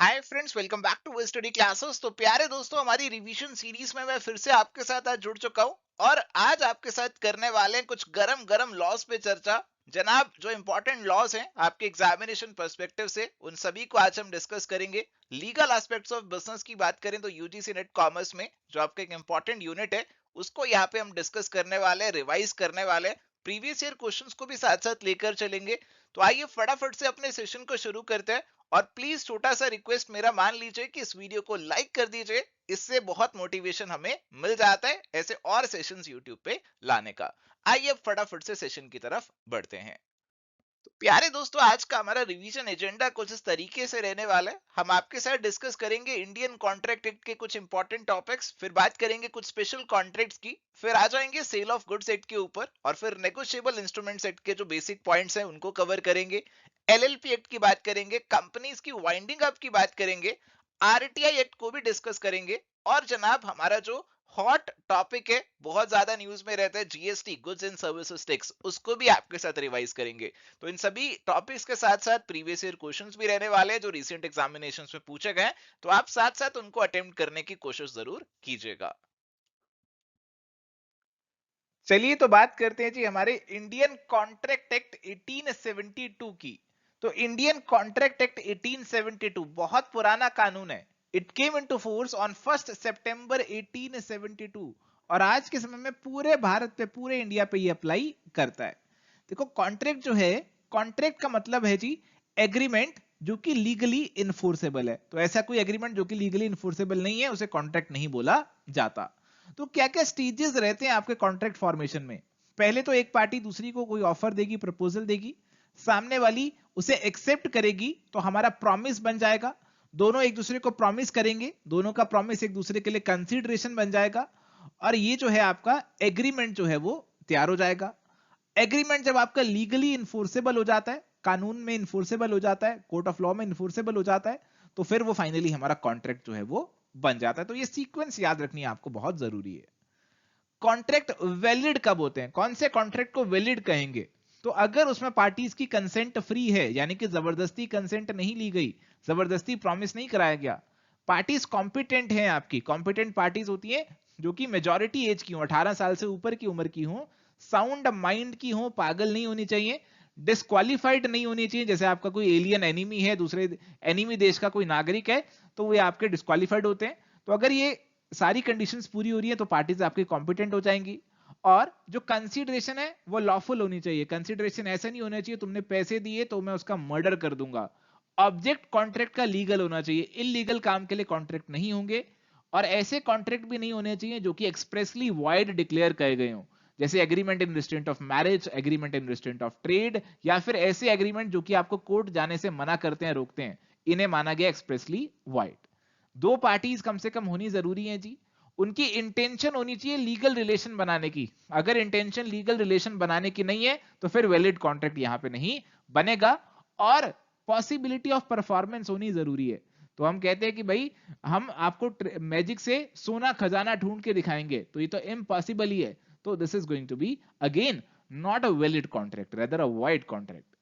Hi friends, welcome back to study classes. तो प्यारे दोस्तों, हमारी रिवीजन सीरीज में मैं फिर से आपके साथ आज जुड़ चुका हूँ और आज आपके साथ करने वाले हैं कुछ गरम गरम लॉस पे चर्चा। जनाब, जो इंपॉर्टेंट लॉस हैं आपके एग्जामिनेशन पर्सपेक्टिव से, उन सभी को आज हम डिस्कस करेंगे। लीगल एस्पेक्ट्स ऑफ बिजनेस की बात करें तो यूजीसी नेट कॉमर्स में जो आपका एक इंपॉर्टेंट यूनिट है, उसको यहाँ पे हम डिस्कस करने वाले हैं, रिवाइज करने वाले हैं। प्रीवियस ईयर क्वेश्चंस को भी साथ साथ लेकर चलेंगे। तो आइए फटाफट से अपने सेशन को शुरू करते हैं। और प्लीज छोटा सा रिक्वेस्ट मेरा मान लीजिए कि इस वीडियो को लाइक कर दीजिए। इससे बहुत मोटिवेशन हमें मिल जाता है ऐसे और सेशंस यूट्यूब पे लाने का। आइए अब फटाफट से सेशन की तरफ बढ़ते हैं। तो प्यारे दोस्तों, आज का हमारा रिवीजन एजेंडा कुछ इस तरीके से रहने वाला है। हम आपके साथ डिस्कस करेंगे इंडियन कॉन्ट्रैक्ट एक्ट के कुछ इंपॉर्टेंट टॉपिक्स, फिर बात करेंगे कुछ स्पेशल कॉन्ट्रैक्ट्स की, फिर आ जाएंगे सेल ऑफ गुड्स एक्ट के ऊपर, और फिर नेगोशिएबल इंस्ट्रूमेंट्स एक्ट के जो बेसिक पॉइंट्स हैं उनको कवर करेंगे। एलएलपी एक्ट की बात करेंगे, कंपनीज की वाइंडिंग अप की बात करेंगे, आरटीआई एक्ट को भी डिस्कस करेंगे। और जनाब, हमारा जो हॉट टॉपिक है, बहुत ज्यादा न्यूज में रहता है, GST, goods and services tax, उसको भी आपके साथ रिवाइज करेंगे। तो इन सभी टॉपिक्स के साथ साथ प्रीवियस ईयर क्वेश्चंस भी रहने वाले हैं जो रिसेंट एग्जामिनेशंस में पूछे गए हैं। तो आप साथ साथ उनको अटेम्प्ट करने की कोशिश जरूर कीजिएगा। चलिए तो बात करते हैं जी हमारे इंडियन कॉन्ट्रैक्ट एक्ट 1872 की। तो इंडियन कॉन्ट्रैक्ट एक्ट 1872 बहुत पुराना कानून है। It came into force on 1 सितंबर 1872 और आज के समय में पूरे भारत पे, पूरे इंडिया पे ये अप्लाई करता है। देखो, कॉन्ट्रैक्ट जो है, कॉन्ट्रैक्ट का मतलब है जी एग्रीमेंट जो कि लीगली इन्फोर्सेबल है। तो ऐसा कोई एग्रीमेंट जो कि लीगली इन्फोर्सेबल नहीं है उसे कॉन्ट्रैक्ट नहीं बोला जाता। तो क्या क्या स्टेजेस रहते हैं आपके कॉन्ट्रैक्ट फॉर्मेशन में? पहले तो एक पार्टी दूसरी को कोई ऑफर देगी, प्रपोजल देगी, सामने वाली उसे एक्सेप्ट करेगी तो हमारा प्रॉमिस बन जाएगा। दोनों एक दूसरे को प्रॉमिस करेंगे, दोनों का प्रॉमिस एक दूसरे के लिए कंसीडरेशन बन जाएगा और ये जो है आपका एग्रीमेंट जो है वो तैयार हो जाएगा। एग्रीमेंट जब आपका लीगली इन्फोर्सेबल हो जाता है, कानून में इन्फोर्सेबल हो जाता है, कोर्ट ऑफ लॉ में इन्फोर्सेबल हो जाता है, तो फिर वो फाइनली हमारा कॉन्ट्रैक्ट जो है वो बन जाता है। तो ये सीक्वेंस याद रखनी आपको बहुत जरूरी है। कॉन्ट्रैक्ट वैलिड कब होते हैं? कौन से कॉन्ट्रैक्ट को वैलिड कहेंगे? तो अगर उसमें पार्टीज की कंसेंट फ्री है, यानी कि जबरदस्ती कंसेंट नहीं ली गई, जबरदस्ती प्रॉमिस नहीं कराया गया, पार्टीज कॉम्पिटेंट हैं, आपकी कॉम्पिटेंट पार्टीज होती है जो कि मेजॉरिटी एज की हो, 18 साल से ऊपर की उम्र की हो, साउंड माइंड की हो, पागल नहीं होनी चाहिए, डिस्क्वालिफाइड नहीं होनी चाहिए। जैसे आपका कोई एलियन एनिमी है, दूसरे एनिमी देश का कोई नागरिक है, तो वे आपके डिस्क्वालिफाइड होते हैं। तो अगर ये सारी कंडीशंस पूरी हो रही है तो पार्टीज आपकी कॉम्पिटेंट हो जाएंगी। और जो कंसीडरेशन है वो लॉफुल होनी चाहिए। कंसीडरेशन ऐसा नहीं होना चाहिए तुमने पैसे दिए तो मैं उसका मर्डर कर दूंगा। ऑब्जेक्ट कॉन्ट्रैक्ट का लीगल होना चाहिए, इलीगल काम के लिए कॉन्ट्रैक्ट नहीं होंगे। और ऐसे कॉन्ट्रैक्ट भी नहीं होने चाहिए जो कि एक्सप्रेसली वॉइड डिक्लेयर किए गए हों, जैसे agreement in restraint of marriage, agreement in restraint of trade, या फिर ऐसे एग्रीमेंट जो कि आपको कोर्ट जाने से मना करते हैं, रोकते हैं, इन्हें माना गया एक्सप्रेसली वॉइड। दो पार्टीज कम से कम होनी जरूरी है जी। उनकी इंटेंशन होनी चाहिए लीगल रिलेशन बनाने की। अगर इंटेंशन लीगल रिलेशन बनाने की नहीं है तो फिर वैलिड कॉन्ट्रैक्ट यहां पे नहीं बनेगा। और पॉसिबिलिटी ऑफ परफॉर्मेंस होनी जरूरी है। तो हम कहते हैं कि भाई हम आपको मैजिक से सोना खजाना ढूंढ के दिखाएंगे, तो ये तो इम्पॉसिबल ही है। तो this is going to be again not a valid contract, rather a void contract.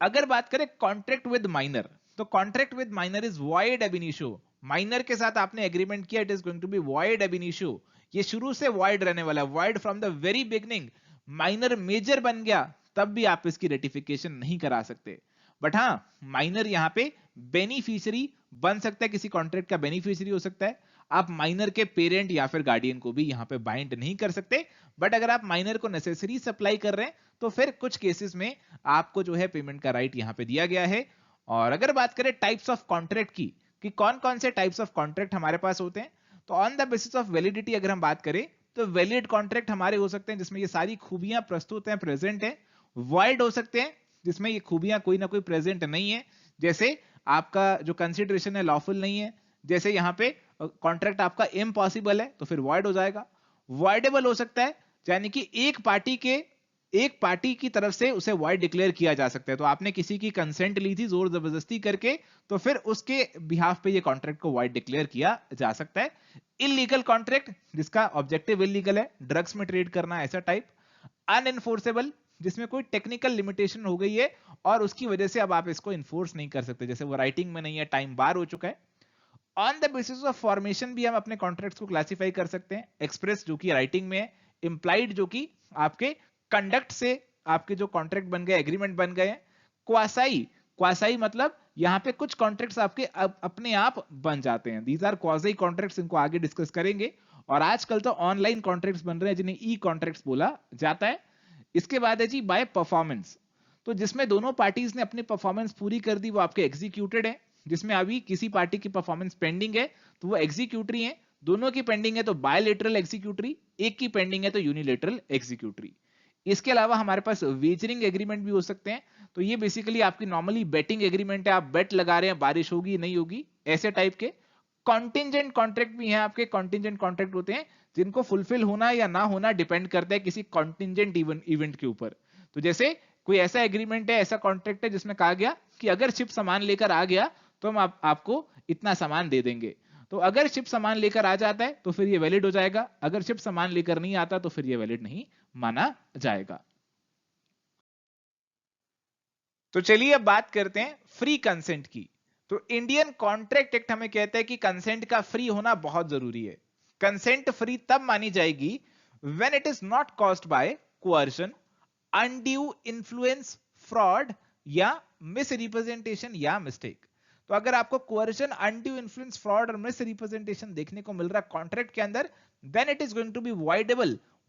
अगर बात करें कॉन्ट्रैक्ट विद माइनर, तो contract with minor is void ab initio. Minor के साथ आपने एग्रीमेंट किया, it is going to be void ab initio. ये शुरू से वॉइड रहने वाला है, void from the very beginning. Minor major बन गया तब भी आप इसकी रेटिफिकेशन नहीं करा सकते। बट हाँ, माइनर यहां पे बेनिफिशियरी बन सकता है, किसी कॉन्ट्रैक्ट का बेनिफिशियरी हो सकता है। आप माइनर के पेरेंट या फिर गार्डियन को भी यहां पे बाइंड नहीं कर सकते। बट अगर आप माइनर को नेसेसरी सप्लाई कर रहे हैं तो फिर कुछ केसेस में आपको जो है पेमेंट का राइट यहां पे दिया गया है। और अगर बात करें टाइप्स ऑफ कॉन्ट्रैक्ट की, कि कौन कौन से टाइप्स ऑफ कॉन्ट्रैक्ट हमारे पास होते हैं, तो on the basis of validity अगर हम बात करें तो वैलिड कॉन्ट्रैक्ट हमारे हो सकते हैं जिसमें ये सारी खूबियां प्रस्तुत हैं, प्रेजेंट है। वॉइड हो सकते हैं जिसमें ये खूबियां कोई ना कोई प्रेजेंट नहीं है, जैसे आपका जो कंसिडरेशन है लॉफुल नहीं है, जैसे यहां पे कॉन्ट्रैक्ट आपका इम्पॉसिबल है तो फिर वॉइड हो जाएगा। वॉइडेबल हो सकता है यानी कि एक पार्टी की तरफ से उसे वॉइड डिक्लेयर किया जा सकता है। तो आपने किसी की कंसेंट ली थी जोर जबरदस्ती करके, तो फिर उसके बिहाफ पे ये कॉन्ट्रैक्ट को वॉइड डिक्लेयर किया जा सकता है। इलीगल कॉन्ट्रैक्ट जिसका ऑब्जेक्टिव इलीगल है, ड्रग्स में ट्रेड करना, ऐसा टाइप। अनएनफोर्सेबल जिसमें कोई टेक्निकल लिमिटेशन हो गई है और उसकी वजह से अब आप इसको इन्फोर्स नहीं कर सकते, जैसे वो राइटिंग में नहीं है, टाइम बार हो चुका है। On the basis of formation भी हम अपने कॉन्ट्रैक्ट्स को क्लासिफाई कर सकते हैं। एक्सप्रेस जो कि राइटिंग में है, इंप्लाइड जो कि आपके कंडक्ट से आपके जो कॉन्ट्रैक्ट बन गए, एग्रीमेंट बन गए हैं। क्वासाई, क्वासाई मतलब यहाँ पे कुछ कॉन्ट्रैक्ट्स आपके अपने आप बन जाते हैं। दीज आर क्वासाई कॉन्ट्रैक्ट्स, इनको आगे डिस्कस करेंगे। और आजकल तो ऑनलाइन कॉन्ट्रैक्ट्स बन रहे हैं जिन्हें ई कॉन्ट्रैक्ट्स बोला जाता है। इसके बाद है जी बाय परफॉर्मेंस, तो जिसमें दोनों पार्टीज ने अपनी परफॉर्मेंस पूरी कर दी, वो आपके एग्जीक्यूटेड है। जिसमें अभी किसी पार्टी की परफॉर्मेंस पेंडिंग है तो वो एग्जीक्यूटरी है, दोनों की पेंडिंग है तो बायलेटरल एग्जीक्यूटरी, एक की पेंडिंग है तो यूनिलेटरल एग्जीक्यूटरी। इसके अलावा हमारे पास वेजरिंग एग्रीमेंट भी हो सकते हैं। तो ये बेसिकली आपकी नॉर्मली बेटिंग एग्रीमेंट है, आप बेट लगा रहे हैं बारिश होगी नहीं होगी, ऐसे टाइप के। कॉन्टिजेंट कॉन्ट्रैक्ट भी हैं आपके। कॉन्टिजेंट कॉन्ट्रैक्ट होते हैं जिनको फुलफिल होना या ना होना डिपेंड करता है किसी कॉन्टिजेंट इवेंट के ऊपर। तो जैसे कोई ऐसा एग्रीमेंट है, ऐसा कॉन्ट्रैक्ट है जिसमें कहा गया कि अगर शिप सामान लेकर आ गया तो हम आपको इतना सामान दे देंगे। तो अगर शिप सामान लेकर आ जाता है तो फिर ये वैलिड हो जाएगा, अगर शिप सामान लेकर नहीं आता तो फिर ये वैलिड नहीं माना जाएगा। तो चलिए अब बात करते हैं फ्री कंसेंट की। तो इंडियन कॉन्ट्रैक्ट एक्ट हमें कहता है कि कंसेंट का फ्री होना बहुत जरूरी है। कंसेंट फ्री तब मानी जाएगी when it is not caused by coercion, undue influence, fraud या मिस रिप्रेजेंटेशन या मिस्टेक। तो अगर आपको कोअर्शन, अनड्यू इन्फ्लुएंस, फ्रॉड और मिस रिप्रेजेंटेशन देखने को मिल रहा है कॉन्ट्रैक्ट के अंदर, then it is going to be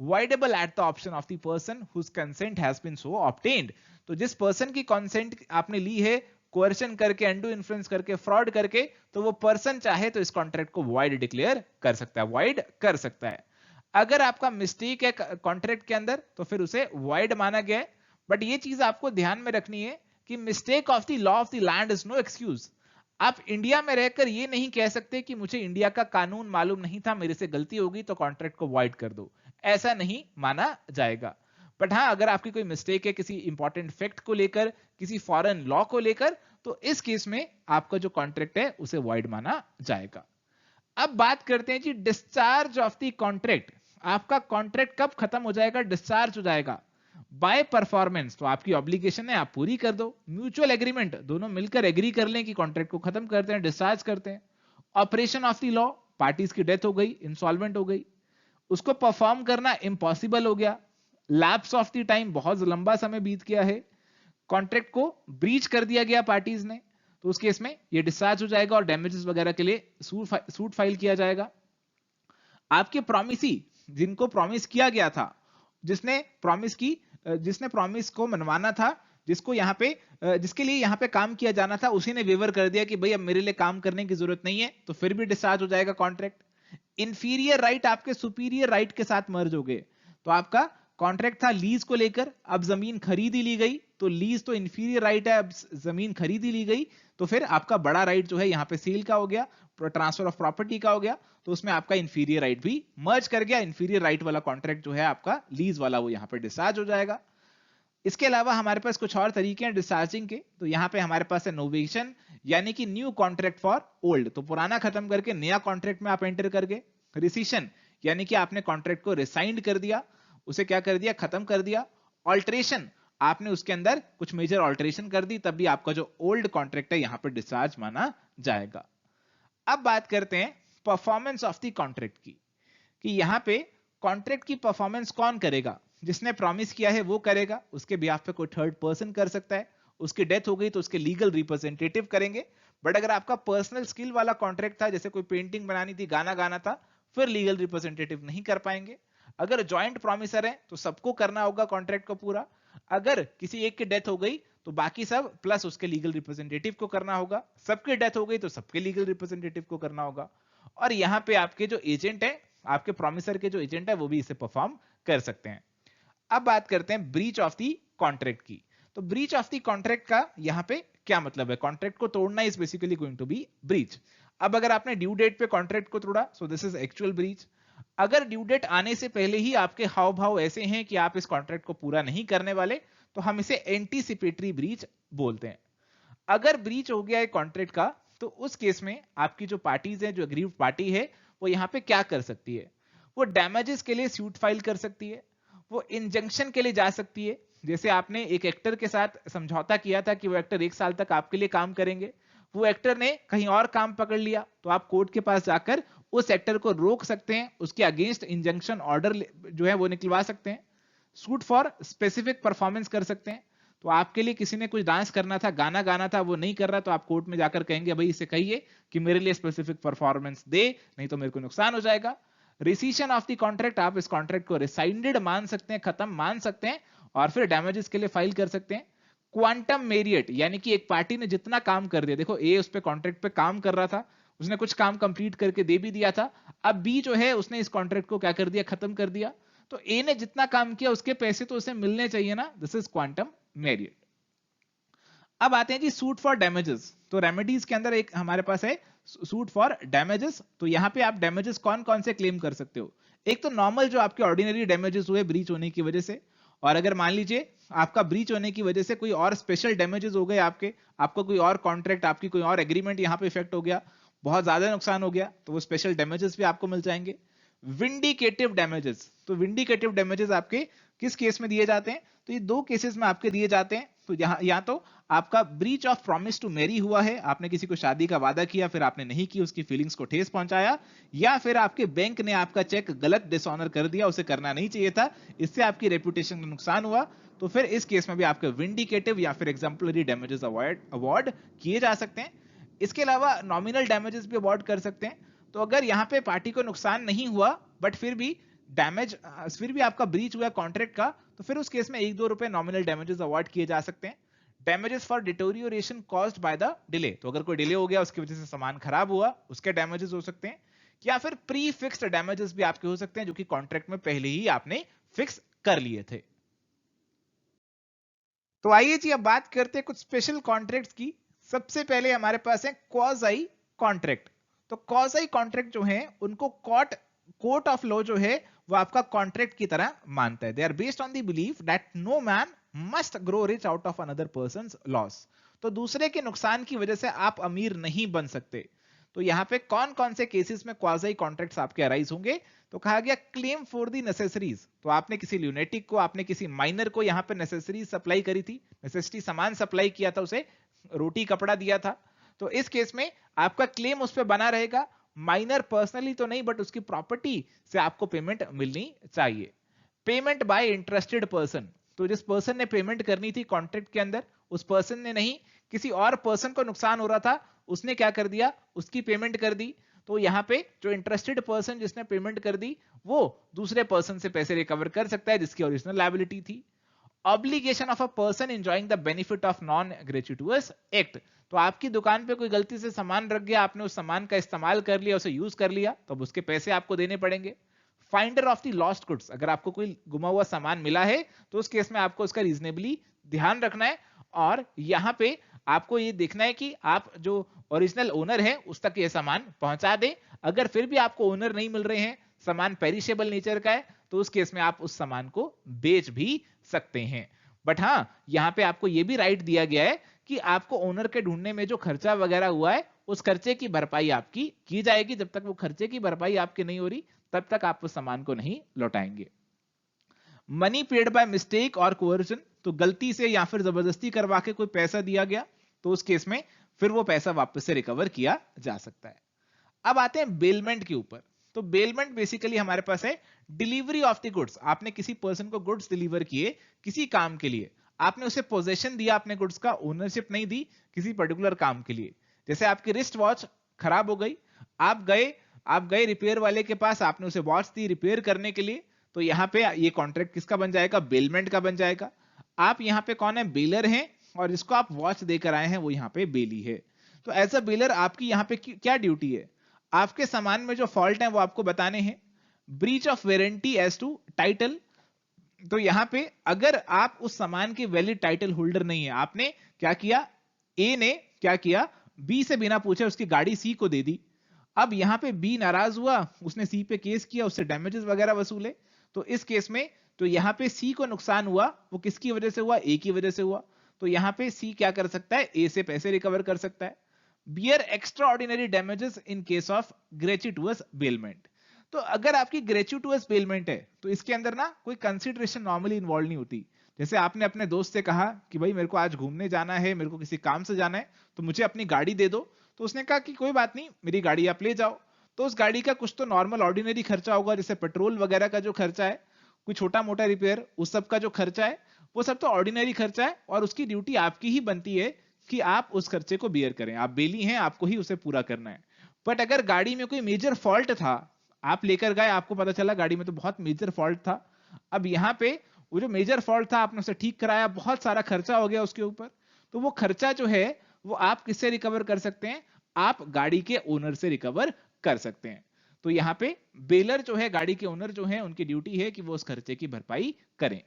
voidable at the option of the person whose consent has been so obtained। तो जिस पर्सन की कंसेंट आपने ली है कोअर्शन करके, अनडू इन्फ्लुएंस करके, फ्रॉड करके, तो वो पर्सन चाहे तो इस कॉन्ट्रैक्ट को वॉइड डिक्लेयर कर सकता है, वॉइड कर सकता है। अगर आपका मिस्टेक है कॉन्ट्रैक्ट के अंदर तो फिर उसे वॉइड माना गया है। बट ये चीज आपको ध्यान में रखनी है कि mistake of the law of the land is no excuse. आप इंडिया में रहकर ये नहीं कह सकते कि मुझे इंडिया का कानून मालूम नहीं था, मेरे से गलती होगी तो कॉन्ट्रैक्ट को वॉइड कर दो, ऐसा नहीं माना जाएगा। बट हाँ, अगर आपकी कोई मिस्टेक है किसी इंपॉर्टेंट फैक्ट को लेकर, किसी फॉरेन लॉ को लेकर, तो इस केस में आपका जो कॉन्ट्रैक्ट है उसे वॉइड माना जाएगा। अब बात करते हैं जी डिस्चार्ज ऑफ द कॉन्ट्रैक्ट। आपका कॉन्ट्रैक्ट कब खत्म हो जाएगा, डिस्चार्ज हो जाएगा? बाय परफॉर्मेंस, तो आपकी ऑब्लिगेशन है आप पूरी कर दो। म्यूचुअल एग्रीमेंट, दोनों मिलकर एग्री कर लें कि कॉन्ट्रैक्ट को खत्म करते हैं, डिस्चार्ज करते हैं। Operation of the law, parties की डेथ हो गई, इंसॉल्वेंट हो गई, उसको परफॉर्म करना इम्पॉसिबल हो गया। लैप्स ऑफ द टाइम, बहुत लंबा समय बीत गया है, कॉन्ट्रैक्ट को ब्रीच कर दिया गया पार्टीज ने, तो उस केस में ये डिस्चार्ज हो जाएगा और डैमेजेस वगैरह के लिए सूट फाइल किया जाएगा। आपके प्रॉमिसी, जिनको प्रॉमिस किया गया था, जिसने प्रॉमिस को मनवाना था, जिसको यहाँ पे जिसके लिए यहाँ पे काम किया जाना था, उसी ने वेवर कर दिया कि भाई अब मेरे लिए काम करने की जरूरत नहीं है, तो फिर भी डिस्चार्ज हो जाएगा कॉन्ट्रैक्ट। इंफीरियर राइट आपके सुपीरियर राइट के साथ मर्ज हो गए। तो आपका कॉन्ट्रैक्ट था लीज को लेकर, अब जमीन खरीदी ली गई, तो लीज तो इंफीरियर राइट है, अब जमीन खरीदी ली गई, तो फिर आपका बड़ा राइट जो है यहाँ पे सेल का हो गया, ट्रांसफर ऑफ प्रॉपर्टी का हो गया, तो उसमें आपका इंफीरियर राइट भी मर्ज कर गया। इंफीरियर राइट वाला कॉन्ट्रैक्ट जो है आपका लीज वाला, वो यहाँ पे डिस्चार्ज हो जाएगा। इसके अलावा हमारे पास कुछ और तरीके हैं डिस्चार्जिंग के। तो यहाँ पे हमारे पास है नोवेशन, यानी कि न्यू कॉन्ट्रैक्ट फॉर ओल्ड, तो पुराना खत्म करके नया कॉन्ट्रैक्ट में आप एंटर करके। रिसिशन, यानी कि आपने कॉन्ट्रैक्ट को रिसाइंड कर दिया, उसे क्या कर दिया, खत्म कर दिया। ऑल्ट्रेशन, आपने उसके अंदर कुछ मेजर ऑल्ट्रेशन कर दी, तब भी आपका जो ओल्ड कॉन्ट्रैक्ट है यहाँ पे डिस्चार्ज माना जाएगा। अब बात करते हैं परफॉर्मेंस ऑफ द कॉन्ट्रैक्ट की, कि यहाँ पे कॉन्ट्रैक्ट की परफॉर्मेंस कौन करेगा? जिसने प्रॉमिस किया है वो करेगा, उसके बिहाफ पे कोई थर्ड पर्सन कर सकता है, उसकी डेथ हो गई तो उसके लीगल रिप्रेजेंटेटिव करेंगे। बट अगर आपका पर्सनल स्किल वाला कॉन्ट्रैक्ट था, जैसे कोई पेंटिंग बनानी थी, गाना गाना था, फिर लीगल रिप्रेजेंटेटिव नहीं कर पाएंगे। अगर ज्वाइंट प्रॉमिसर है तो सबको करना होगा कॉन्ट्रैक्ट को पूरा। अगर किसी एक की डेथ हो गई तो बाकी सब प्लस उसके लीगल रिप्रेजेंटेटिव को करना होगा, सबकी डेथ हो गई तो सबके लीगल रिप्रेजेंटेटिव को करना होगा। और यहाँ पे आपके जो एजेंट है, आपके प्रॉमिसर के जो एजेंट है, वो भी इसे परफॉर्म कर सकते हैं। अब बात करते हैं ब्रीच ऑफ द कॉन्ट्रैक्ट की। तो ब्रीच ऑफ द कॉन्ट्रैक्ट का यहाँ पे क्या मतलब है? कॉन्ट्रैक्ट को तोड़ना is basically going to be breach. अब अगर आपने ड्यू डेट पे कॉन्ट्रैक्ट को तोड़ा, so this is actual breach. अगर ड्यू डेट आने से पहले ही आपके हाव भाव ऐसे हैं कि आप इस कॉन्ट्रैक्ट को पूरा नहीं करने वाले, तो हम इसे एंटीसिपेटरी ब्रीच बोलते हैं। अगर ब्रीच हो गया है कॉन्ट्रैक्ट का, तो उस केस में आपकी जो पार्टीज है, जो अग्रीव्ड पार्टी है, वो यहाँ पे क्या कर सकती है? वो डैमेजेस के लिए सूट फाइल कर सकती है, वो इंजंक्शन के लिए जा सकती है, जैसे आपने एक एक्टर के साथ समझौता किया था कि वो एक्टर 1 साल तक आपके लिए काम करेंगे, वो एक्टर ने कहीं और काम पकड़ लिया, तो आप कोर्ट के पास जाकर उस एक्टर को रोक सकते हैं, उसके अगेंस्ट इंजंक्शन ऑर्डर जो है वो निकलवा सकते हैं, सूट फॉर स्पेसिफिक परफॉर्मेंस कर सकते हैं। तो आपके लिए किसी ने कुछ डांस करना था, गाना गाना था, वो नहीं कर रहा, तो आप कोर्ट में जाकर कहेंगे भाई इसे कहिए कि मेरे लिए स्पेसिफिक परफॉर्मेंस दे, नहीं तो मेरे को नुकसान हो जाएगा। रिसीशन ऑफ द कॉन्ट्रैक्ट, आप इस कॉन्ट्रैक्ट को रिसाइंडेड मान सकते हैं, खत्म मान सकते हैं, और फिर डैमेजेस के लिए फाइल कर सकते हैं। क्वांटम मेरिट, यानी कि एक पार्टी ने जितना काम कर दिया, देखो ए उस पे कॉन्ट्रैक्ट पे काम कर रहा था, उसने कुछ काम कंप्लीट करके दे भी दिया था, अब बी जो है उसने इस कॉन्ट्रैक्ट को क्या कर दिया, खत्म कर दिया, तो ए ने जितना काम किया उसके पैसे तो उसे मिलने चाहिए ना, दिस इज क्वांटम मेरिट। अब आते हैं जी सूट फॉर डैमेजेस। तो रेमेडीज के अंदर एक हमारे पास है सूट फॉर डैमेजेस। तो यहां पे आप डैमेजेस कौन कौन से क्लेम कर सकते हो, एक तो नॉर्मल जो आपके ऑर्डिनरी डैमेजेस हुए ब्रीच होने की वजह से, और अगर मान लीजिए आपका ब्रीच होने की वजह से कोई और स्पेशल डैमेजेस हो गए, आपको कोई और कॉन्ट्रैक्ट, आपकी कोई और एग्रीमेंट यहां पे इफेक्ट हो गया, बहुत ज्यादा नुकसान हो गया, तो वो स्पेशल डैमेजेस भी आपको मिल जाएंगे। विंडिकेटिव डैमेजेस, तो विंडिकेटिव डैमेजेस आपके किस केस में दिए जाते हैं, तो ये दो केसेस में आपके दिए जाते हैं। तो या तो आपका breach of promise to marry हुआ है, आपने किसी को शादी का वादा किया फिर आपने नहीं की, उसकी फीलिंग्स को ठेस पहुंचाया, या फिर आपके बैंक ने आपका चेक गलत डिसऑनर कर दिया, उसे करना नहीं चाहिए था, इससे आपकी रेपुटेशन का नुकसान हुआ, तो फिर इस केस में भी आपके विंडिकेटिव या फिर एग्जाम्पलरी डैमेजेस अवार्ड किए जा सकते हैं। इसके अलावा नॉमिनल डैमेजेस भी अवार्ड कर सकते हैं। तो अगर यहाँ पे पार्टी को नुकसान नहीं हुआ बट फिर भी डैमेज, फिर भी आपका ब्रीच हुआ कॉन्ट्रैक्ट का, तो फिर उस केस में 1-2 रुपए नॉमिनल डैमेजेस अवार्ड किए जा सकते हैं। Damages for deterioration caused by the delay, तो अगर कोई डिले हो गया उसकी वजह से सामान खराब हुआ, उसके डैमेजेस हो सकते हैं। या फिर प्री फिक्स्ड डैमेजेस भी आपके हो सकते हैं, जो कि कॉन्ट्रैक्ट में पहले ही आपने फिक्स कर लिए थे। तो आइए जी अब बात करते हैं कुछ स्पेशल कॉन्ट्रैक्ट्स की। सबसे पहले हमारे पास है क्वाज़ी कॉन्ट्रैक्ट। तो क्वाज़ी कॉन्ट्रैक्ट जो है उनको कोर्ट ऑफ लॉ जो है वो आपका कॉन्ट्रैक्ट की तरह मानता है। They are based on the belief that no man must grow rich out of another person's loss. तो दूसरे के नुकसान की वजह से आप अमीर नहीं बन सकते। तो यहां पे कौन कौन से केसेस में क्वाज़ी कॉन्ट्रैक्ट्स आपके अराइज होंगे, तो कहा गया क्लेम फॉर दी नेसेसरीज। तो आपने किसी ल्यूनेटिक को, आपने किसी माइनर को यहाँ पे नेसेसरीज सप्लाई करी थी, नेसेसिटी सामान सप्लाई किया था, उसे रोटी कपड़ा दिया था, तो इस केस में आपका क्लेम उस पर बना रहेगा। माइनर पर्सनली तो नहीं बट उसकी प्रॉपर्टी से आपको पेमेंट मिलनी चाहिए। पेमेंट बाय इंटरेस्टेड पर्सन, तो जिस पर्सन ने पेमेंट करनी थी कॉन्ट्रैक्ट के अंदर, उस पर्सन ने नहीं, किसी और पर्सन को नुकसान हो रहा था, उसने क्या कर दिया, उसकी पेमेंट कर दी। तो यहां पे जो इंटरेस्टेड पर्सन जिसने पेमेंट कर दी वो दूसरे पर्सन से पैसे रिकवर कर सकता है जिसकी ओरिजिनल लायबिलिटी थी। Obligation of a person enjoying the benefit of non gratuitous act, तो आपकी दुकान पे कोई गलती से सामान रख गया, आपने उस सामान का इस्तेमाल कर लिया, उसे यूज कर लिया, तो अब उसके पैसे आपको देने पड़ेंगे। Finder of the lost goods, अगर आपको कोई गुमा हुआ सामान मिला है तो उस केस में आपको उसका रीजनेबली ध्यान रखना है, और यहां पे आपको ये देखना है कि आप जो ओरिजिनल ओनर है उस तक ये सामान पहुंचा दे। अगर फिर भी आपको ओनर नहीं मिल रहे हैं, सामान पेरिशेबल नेचर का है, तो उस केस में आप उस सामान को बेच भी सकते हैं। बट हाँ, यहां पे आपको यह भी राइट दिया गया है कि आपको ओनर के ढूंढने में जो खर्चा वगैरह हुआ है उस खर्चे की भरपाई आपकी की जाएगी। जब तक वो खर्चे की भरपाई आपकी नहीं हो रही तब तक आप उस सामान को नहीं लौटाएंगे। मनी पेड बाय मिस्टेक और कोअर्जन, तो गलती से या फिर जबरदस्ती करवा के कोई पैसा दिया गया तो उस केस में फिर वो पैसा वापस से रिकवर किया जा सकता है। अब आते हैं बेलमेंट के ऊपर। तो बेलमेंट बेसिकली हमारे पास है डिलीवरी ऑफ द गुड्स। आपने किसी पर्सन को गुड्स डिलीवर किए किसी काम के लिए, आपने उसे पोजेशन दिया, आपने गुड्स का ओनरशिप नहीं दी किसी पर्टिकुलर काम के लिए। जैसे आपकी रिस्ट वॉच खराब हो गई, आप गए रिपेयर वाले के पास, आपने उसे वॉच दी रिपेयर करने के लिए, तो यहां पे ये कॉन्ट्रैक्ट किसका बन जाएगा, बेलमेंट का बन जाएगा। आप यहां पे कौन है, बेलर हैं, और जिसको आप वॉच देकर आए हैं वो यहां पे बेली है। तो एज अ बेलर आपकी यहां पे क्या ड्यूटी है, आपके सामान में जो फॉल्ट है वो आपको बताने हैं। Breach of warranty as to title, तो यहां पे अगर आप उस सामान के वैलिड टाइटल होल्डर नहीं है, आपने क्या किया, ए ने क्या किया, बी से बिना पूछे उसकी गाड़ी सी को दे दी। अब यहां पे बी नाराज हुआ, उसने सी पे केस किया, उससे डैमेजेस वगैरह वसूले, तो इस केस में तो यहां पे सी को नुकसान हुआ, वो किसकी वजह से हुआ, ए की वजह से हुआ। तो यहां पे सी क्या कर सकता है, ए से पैसे रिकवर कर सकता है। Bear extraordinary damages in case of gratuitous bailment, तो अगर आपकी ग्रेच्युटोस बेलमेंट है तो इसके अंदर ना कोई कंसिडरेशन नॉर्मली इन्वॉल्व नहीं होती। जैसे आपने अपने दोस्त से कहा कि भाई मेरे को आज घूमने जाना है, मेरे को किसी काम से जाना है, तो मुझे अपनी गाड़ी दे दो। तो उसने कहा कि कोई बात नहीं, मेरी गाड़ी आप ले जाओ। तो उस गाड़ी का कुछ तो नॉर्मल ऑर्डिनरी खर्चा होगा, जैसे पेट्रोल वगैरह का जो खर्चा है, कोई छोटा मोटा रिपेयर, उस सब का जो खर्चा है, वो सब तो ऑर्डिनरी खर्चा है, और उसकी ड्यूटी आपकी ही बनती है कि आप उस खर्चे को बियर करें। आप बेली हैं, आपको ही उसे पूरा करना है। बट अगर गाड़ी में कोई मेजर फॉल्ट था, आप लेकर गए, आपको पता चला गाड़ी में तो बहुत मेजर फॉल्ट था, अब यहाँ पे वो जो मेजर फॉल्ट था आपने उसे ठीक कराया, बहुत सारा खर्चा हो गया उसके ऊपर, तो वो खर्चा जो है वो आप किससे रिकवर कर सकते हैं? आप गाड़ी के ओनर से रिकवर कर सकते हैं। तो यहाँ पे बेलर जो है, गाड़ी के ओनर जो है, उनकी ड्यूटी है कि वो उस खर्चे की भरपाई करें।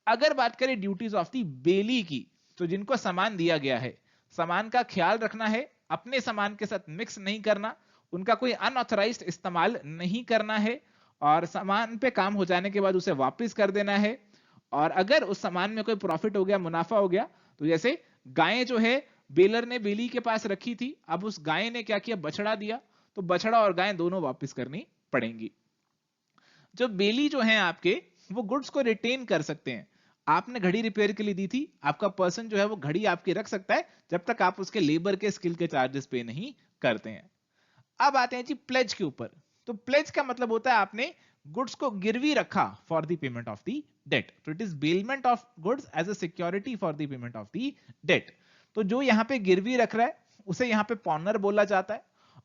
अगर बात करें ड्यूटीज ऑफ दी बेली की, तो जिनको सामान दिया गया है, सामान का ख्याल रखना है, अपने सामान के साथ मिक्स नहीं करना, उनका कोई अनऑथराइज्ड इस्तेमाल नहीं करना है, और सामान पे काम हो जाने के बाद उसे वापस कर देना है। और अगर उस सामान में कोई प्रॉफिट हो गया, मुनाफा हो गया, तो जैसे गायें जो है बेलर ने बेली के पास रखी थी, अब उस गाय ने क्या किया, बछड़ा दिया, तो बछड़ा और गाय दोनों वापस करनी पड़ेंगी। जो बेली जो है आपके, वो गुड्स को रिटेन कर सकते हैं। आपने घड़ी रिपेयर के लिए दी थी, आपका पर्सन जो है वो घड़ी आपकी रख सकता है जब तक आप उसके लेबर के स्किल के चार्जेस पे नहीं करते हैं। अब आते हैं जी प्लेज के ऊपर। तो प्लेज का मतलब होता है आपने गुड्स को गिरवी रखा for the payment of the debt. तो it is bailment of goods as a security for the payment of the debt. तो जो यहां पे गिरवी रख रहा है उसे यहां पे पॉनर बोला जाता है,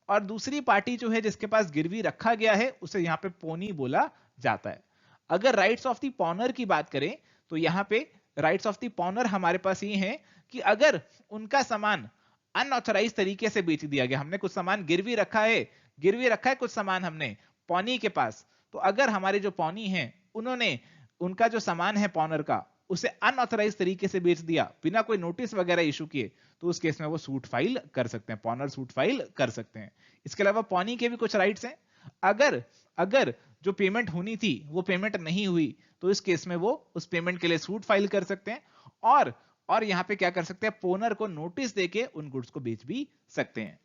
और दूसरी पार्टी जो है जिसके पास गिरवी रखा गया है उसे यहां पे पोनी बोला जाता है। अगर राइट्स ऑफ द पॉनर की बात करें, तो यहां पे राइट्स ऑफ द पॉनर हमारे पास ये हैं कि अगर उनका सामान अनऑथराइज तरीके से बेच दिया गया, हमने कुछ सामान गिरवी रखा है, कुछ सामान हमने पौनी के पास, तो अगर हमारे जो पौनी हैं उन्होंने उनका जो सामान है पॉनर का उसे अनऑथराइज तरीके से बेच दिया बिना कोई नोटिस वगैरह इशू किए, तो उस केस में वो सूट फाइल कर सकते हैं, पॉनर सूट फाइल कर सकते हैं। इसके अलावा पौनी के भी कुछ राइट्स हैं। अगर अगर जो पेमेंट होनी थी वो पेमेंट नहीं हुई, तो इस केस में वो उस पेमेंट के लिए सूट फाइल कर सकते हैं, और यहां पे क्या कर सकते हैं, पोनर को नोटिस देके उन गुड्स को बेच भी सकते हैं।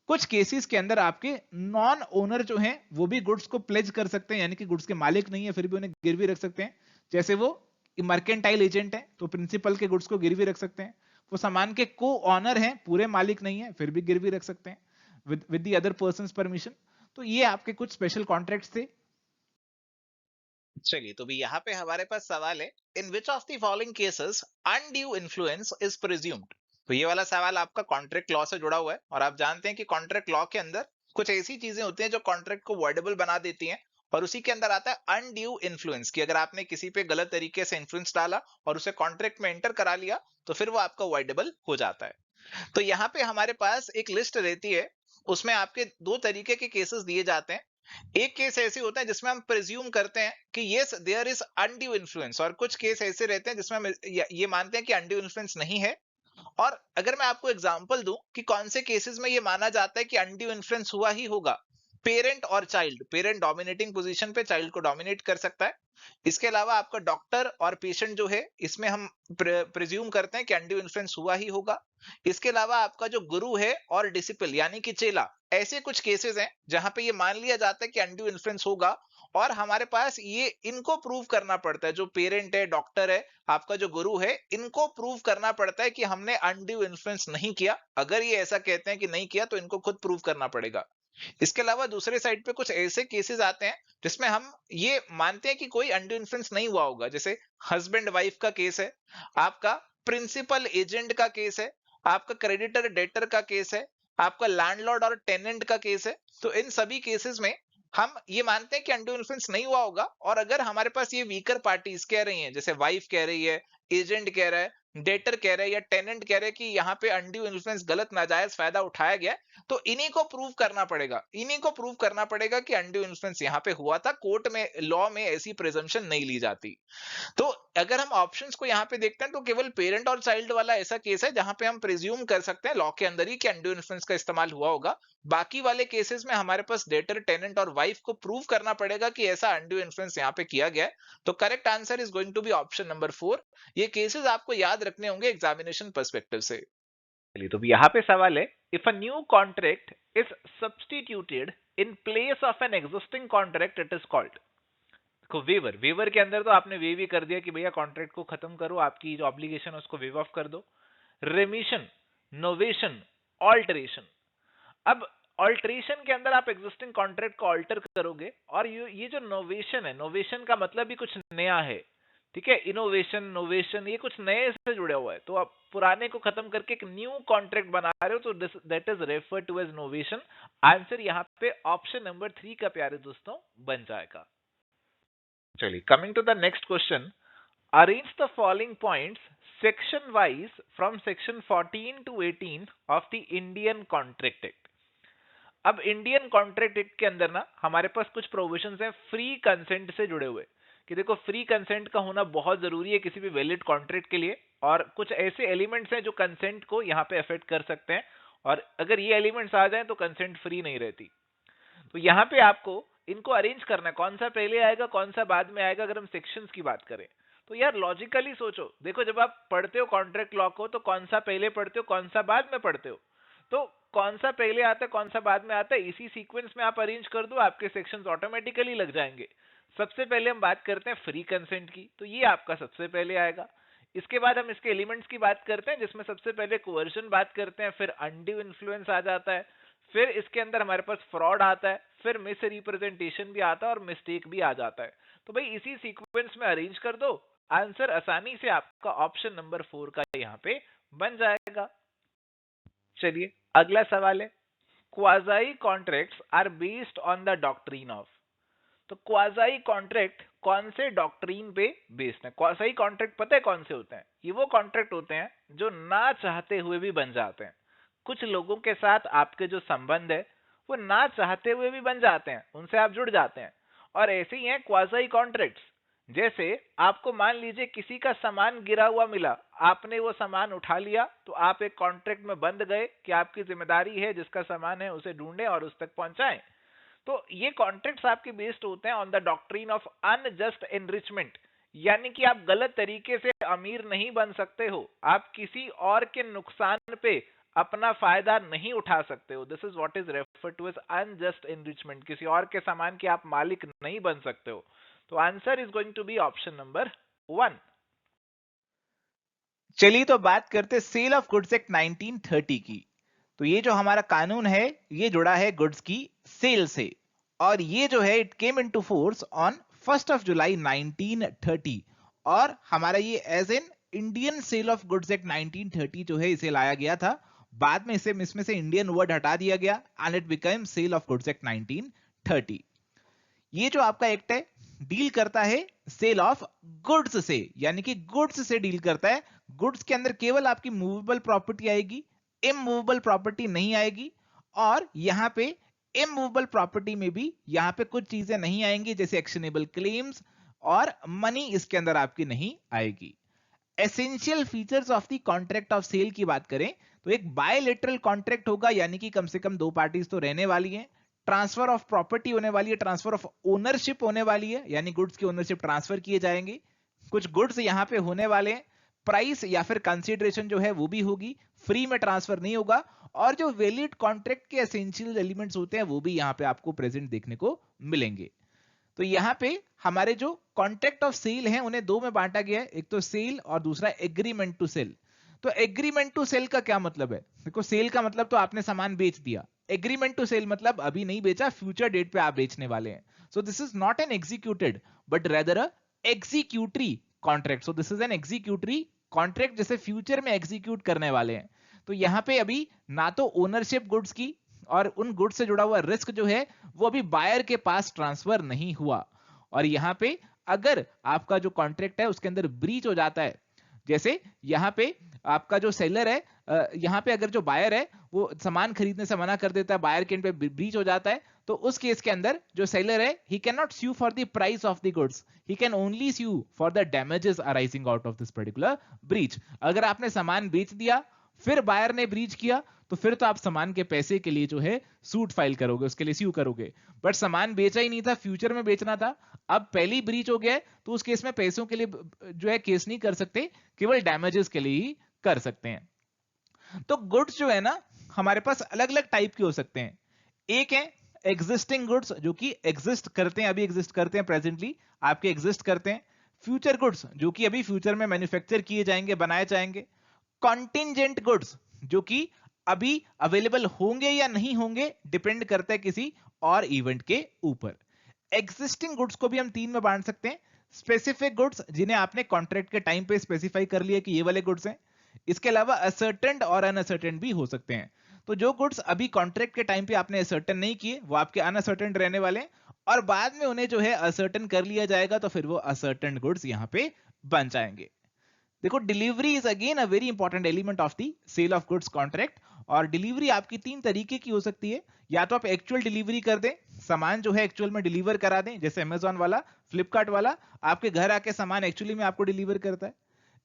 कुछ केसेस के अंदर आपके नॉन ओनर जो हैं वो भी गुड्स को प्लेज कर सकते हैं, यानी कि गुड्स के मालिक नहीं है फिर भी उन्हें गिरवी रख सकते हैं। जैसे वो मर्केंटाइल एजेंट है तो प्रिंसिपल के गुड्स को गिरवी रख सकते हैं। वो सामान के को ऑनर हैं, पूरे मालिक नहीं है, फिर भी गिरवी रख सकते हैं with the other persons permission. तो ये आपके कुछ स्पेशल कॉन्ट्रैक्ट्स थे। चलिए, तो भी यहाँ पे हमारे पास सवाल है, in which of the following cases undue influence is presumed. तो ये वाला सवाल आपका कॉन्ट्रैक्ट लॉ से जुड़ा हुआ है, और आप जानते हैं कि कॉन्ट्रैक्ट लॉ के अंदर कुछ ऐसी चीजें होती हैं जो कॉन्ट्रैक्ट को वॉइडेबल बना देती हैं, और उसी के अंदर आता है अनड्यू इन्फ्लुएंस, कि अगर आपने किसी पे गलत तरीके से इन्फ्लुएंस डाला और उसे कॉन्ट्रैक्ट में एंटर करा लिया तो फिर वो आपका वॉइडेबल हो जाता है। तो यहाँ पे हमारे पास एक लिस्ट रहती है, उसमें आपके दो तरीके के केसेस दिए जाते हैं। एक केस ऐसे होता है जिसमें हम प्रिज्यूम करते हैं कि yes there is undue influence, और कुछ केस ऐसे रहते हैं जिसमें हम ये मानते हैं कि अनड्यू इन्फ्लुएंस नहीं है। और अगर मैं आपको एग्जांपल दूं कि कौन से केसेस में ये माना जाता है कि अनड्यू इन्फ्लुएंस हुआ ही होगा, पेरेंट और चाइल्ड, पेरेंट डोमिनेटिंग पोजीशन पे चाइल्ड को डोमिनेट कर सकता है। इसके अलावा आपका डॉक्टर और पेशेंट जो है, इसमें हम प्रिज्यूम करते हैं कि अनड्यू इन्फ्लुएंस हुआ ही होगा। इसके अलावा आपका जो गुरु है और डिसिपल यानी कि चेला, ऐसे कुछ केसेस हैं जहां पे ये मान लिया जाता है कि अनड्यू इन्फ्लुएंस होगा, और हमारे पास ये इनको प्रूव करना पड़ता है, जो पेरेंट है, डॉक्टर है, आपका जो गुरु है, इनको प्रूव करना पड़ता है कि हमने अनड्यू इन्फ्लुएंस नहीं किया। अगर ये ऐसा कहते हैं कि नहीं किया तो इनको खुद प्रूव करना पड़ेगा। इसके अलावा दूसरे साइड पे कुछ ऐसे केसेस आते हैं जिसमें हम ये मानते हैं कि कोई अनड्यू इन्फ्लुएंस नहीं हुआ होगा, जैसे हस्बैंड वाइफ का केस है, आपका प्रिंसिपल एजेंट का केस है, आपका क्रेडिटर डेटर का केस है, आपका लैंडलॉर्ड और टेनेंट का केस है। तो इन सभी केसेस में हम ये मानते हैं कि अनड्यू इन्फ्लुएंस नहीं हुआ होगा, और अगर हमारे पास ये वीकर पार्टीज कह रही हैं, जैसे वाइफ कह रही है, एजेंट कह रहा है, डेटर कह रहा है, या टेनेंट कह रहे हैं कि यहाँ पे अनड्यू इन्फ्लुएंस गलत नाजायज फायदा उठाया गया है, तो इन्हीं को प्रूव करना पड़ेगा, कि अनड्यू इन्फ्लुएंस यहाँ पे हुआ था। कोर्ट में, लॉ में ऐसी प्रिजम्पशन नहीं ली जाती। तो अगर हम ऑप्शंस को यहाँ पे देखते हैं तो केवल पेरेंट और चाइल्ड वाला ऐसा केस है जहां पे हम प्रिज्यूम कर सकते हैं लॉ के अंदर ही कि अनड्यू इन्फ्लुएंस का इस्तेमाल हुआ होगा। बाकी वाले केसेस में हमारे पास डेटर, टेनेंट और वाइफ को प्रूव करना पड़ेगा कि ऐसा अनड्यू इन्फ्लुएंस यहाँ पे किया गया है। तो correct answer is going to be option number 4। ये केसेस आपको याद रखने होंगे एग्जामिनेशन पर्सपेक्टिव से। चलिए, तो यहाँ पे सवाल है, if a new contract is substituted in place of an existing contract it is called. इसको वेवर, वेवर के अंदर तो आपने वेव ही कर दिया कि भैया कॉन्ट्रैक्ट को खत्म करो, आपकी जो ऑब्लिगेशन है उसको वेव ऑफ कर दो। रेमिशन, नोवेशन, ऑल्टरेशन। अब ऑल्टरेशन के अंदर आप एग्जिस्टिंग कॉन्ट्रैक्ट को ऑल्टर करोगे, और ये जो नोवेशन है, नोवेशन का मतलब भी कुछ नया है, ठीक है, इनोवेशन, नोवेशन, ये कुछ नए से जुड़ा हुआ है, तो आप पुराने को खत्म करके एक न्यू कॉन्ट्रैक्ट बना रहे हो, तो that is refer to as novation. Answer यहाँ पे ऑप्शन नंबर 3 का प्यारे दोस्तों बन जाएगा। चलिए, coming to the next question, arrange the following points section wise from section 14 to 18 of the Indian contract act. अब इंडियन कॉन्ट्रैक्ट एक्ट के अंदर ना हमारे पास कुछ प्रोविजंस हैं फ्री कंसेंट से जुड़े हुए, कि देखो फ्री कंसेंट का होना बहुत जरूरी है किसी भी वैलिड कॉन्ट्रैक्ट के लिए, और कुछ ऐसे एलिमेंट्स हैं जो कंसेंट को यहाँ पे अफेक्ट कर सकते हैं, और अगर ये एलिमेंट्स आ जाएं तो कंसेंट फ्री नहीं रहती। तो यहाँ पे आपको इनको अरेंज करना है, कौन सा पहले आएगा कौन सा बाद में आएगा। अगर हम सेक्शंस की बात करें तो यार लॉजिकली सोचो, देखो जब आप पढ़ते हो कॉन्ट्रैक्ट लॉ को तो कौन सा पहले पढ़ते हो कौन सा बाद में पढ़ते हो, तो कौन सा पहले आता है कौन सा बाद में आता है, इसी सीक्वेंस में आप अरेंज कर दो, आपके सेक्शंस ऑटोमेटिकली लग जाएंगे। सबसे पहले हम बात करते हैं फ्री कंसेंट की, तो ये आपका सबसे पहले आएगा। इसके बाद हम इसके एलिमेंट्स की बात करते हैं, जिसमें सबसे पहले कोवर्जन बात करते हैं, फिर अनड्यू इन्फ्लुएंस आ जाता है, फिर इसके अंदर हमारे पास फ्रॉड आता है, फिर मिस रिप्रेजेंटेशन भी आता है, और मिस्टेक भी आ जाता है। तो भाई इसी सीक्वेंस में अरेंज कर दो, आंसर आसानी से आपका ऑप्शन नंबर 4 का यहाँ पे बन जाएगा। चलिए अगला सवाल है, quasi contracts are based on the doctrine of. तो क्वाजाई कॉन्ट्रैक्ट कौन से डॉक्ट्रिन पे बेस्ड है? क्वाजाई कॉन्ट्रैक्ट पता है कौन से होते हैं? ये वो कॉन्ट्रैक्ट होते हैं जो ना चाहते हुए भी बन जाते हैं। कुछ लोगों के साथ आपके जो संबंध है वो ना चाहते हुए भी बन जाते हैं, उनसे आप जुड़ जाते हैं, और ऐसे ही हैं क्वाजाई कॉन्ट्रैक्ट्स। जैसे आपको मान लीजिए किसी का सामान गिरा हुआ मिला, आपने वो सामान उठा लिया, तो आप एक कॉन्ट्रैक्ट में बंध गए कि आपकी जिम्मेदारी है जिसका सामान है उसे ढूंढें और उस तक पहुंचाएं। तो ये कॉन्ट्रैक्ट्स आपके बेस्ड होते हैं on the doctrine of unjust enrichment, यानी कि आप गलत तरीके से अमीर नहीं बन सकते हो, आप किसी और के नुकसान पे अपना फायदा नहीं उठा सकते हो। This is what is refer to as unjust enrichment, किसी और के सामान के आप मालिक नहीं बन सकते हो। तो answer is going to be option number 1। चलिए तो बात करते सेल ऑफ गुड्स एक्ट 1930 की। तो ये जो हमारा कानून है ये जुड़ा है गुड्स की सेल से, और ये जो है it came into force on 1 July 1930, और हमारा ये as an Indian sale of goods act 1930 जो है इसे लाया गया था। बाद में इसमें से इंडियन वर्ड हटा दिया गया and it become sale of goods act 1930। ये जो आपका एक्ट है डील करता है सेल ऑफ गुड्स से, यानी कि गुड्स से डील करता है। गुड्स के अंदर केवल आपकी मूवेबल प्रॉपर्टी आएगी, इमूवेबल प्रॉपर्टी नहीं आएगी, और यहां पे इमूवेबल प्रॉपर्टी में भी यहां पे कुछ चीजें नहीं आएंगी, जैसे एक्शनेबल क्लेम्स और मनी इसके अंदर आपकी नहीं आएगी। Essential features of the contract of sale की बात करें तो एक बायलैटरल कॉन्ट्रैक्ट होगा, यानी कि कम से कम दो पार्टीज तो रहने वाली हैं। ट्रांसफर ऑफ प्रॉपर्टी होने वाली है, ट्रांसफर ऑफ ओनरशिप होने वाली है, यानी गुड्स की ओनरशिप ट्रांसफर किए जाएंगे। कुछ गुड्स यहां पे होने वाले हैं, प्राइस या फिर कंसीडरेशन जो है वो भी होगी, फ्री में ट्रांसफर नहीं होगा, और जो वैलिड कॉन्ट्रैक्ट के एसेंशियल एलिमेंट्स होते हैं वो भी यहां पे आपको प्रेजेंट देखने को मिलेंगे। तो यहां पे हमारे जो कॉन्ट्रैक्ट ऑफ सेल हैं उन्हें दो में बांटा गया है, एक तो सेल और दूसरा एग्रीमेंट टू सेल। तो एग्रीमेंट टू सेल का क्या मतलब है? देखो सेल का मतलब तो आपने सामान बेच दिया, एग्रीमेंट टू सेल मतलब अभी नहीं बेचा, फ्यूचर डेट पे आप बेचने वाले हैं। सो this is not an executed but rather a executory contract. So this is an executory contract, जैसे फ्यूचर में एग्जीक्यूट करने वाले हैं। तो यहां पे अभी ना तो ओनरशिप गुड्स की और उन गुड्स से जुड़ा हुआ रिस्क जो है वो अभी बायर के पास ट्रांसफर नहीं हुआ, और यहां पे अगर आपका जो कॉन्ट्रैक्ट है उसके अंदर ब्रीच हो जाता है, जैसे यहां पे आपका जो सेलर है, यहां पे अगर जो बायर है वो सामान खरीदने से मना कर देता है, बायर के एंड पे ब्रीच हो जाता है, तो उस केस के अंदर जो सेलर है he can not sue for the price of the goods, he can only sue for the damages arising out of this particular breach. अगर आपने सामान बेच दिया फिर बायर ने ब्रीच किया तो फिर तो आप सामान के पैसे के लिए जो है सूट फाइल करोगे, उसके लिए स्यू करोगे, बट सामान बेचा ही नहीं था, फ्यूचर में बेचना था, अब पहली ब्रीच हो गया है, तो उस केस में पैसों के लिए जो है केस नहीं कर सकते, केवल डैमेजेस के लिए ही कर सकते हैं। तो गुड्स जो है ना हमारे पास अलग अलग टाइप के हो सकते हैं। एक है एग्जिस्टिंग गुड्स जो कि एग्जिस्ट करते हैं, अभी एग्जिस्ट करते हैं, प्रेजेंटली आपके एग्जिस्ट करते हैं। फ्यूचर गुड्स जो कि अभी फ्यूचर में मैन्युफैक्चर किए जाएंगे, बनाए जाएंगे। कॉन्टिंजेंट गुड्स जो कि अभी अवेलेबल होंगे या नहीं होंगे, डिपेंड करता है किसी और इवेंट के ऊपर। एग्जिस्टिंग गुड्स को भी हम तीन में बांट सकते हैं। स्पेसिफिक गुड्स जिन्हें आपने कॉन्ट्रैक्ट के टाइम पे स्पेसिफाई कर लिया कि ये वाले गुड्स हैं। इसके अलावा असर्टेंड और अनअसर्टेंड भी हो सकते हैं। तो जो गुड्स अभी कॉन्ट्रैक्ट के टाइम पे आपने असर्टेन नहीं किए वो आपके अनअसर्टेंड रहने वाले हैं, और बाद में उन्हें जो है असर्टेन कर लिया जाएगा तो फिर वो असर्टेंड गुड्स यहां पे बन जाएंगे। देखो delivery is again a very important element of the sale of goods contract. और डिलीवरी आपकी तीन तरीके की हो सकती है। या तो आप एक्चुअल डिलीवरी कर दें, सामान जो है एक्चुअल में डिलीवर करा दें, जैसे अमेजॉन वाला, फ्लिपकार्ट वाला आपके घर आके सामान एक्चुअली में आपको डिलीवर करता है।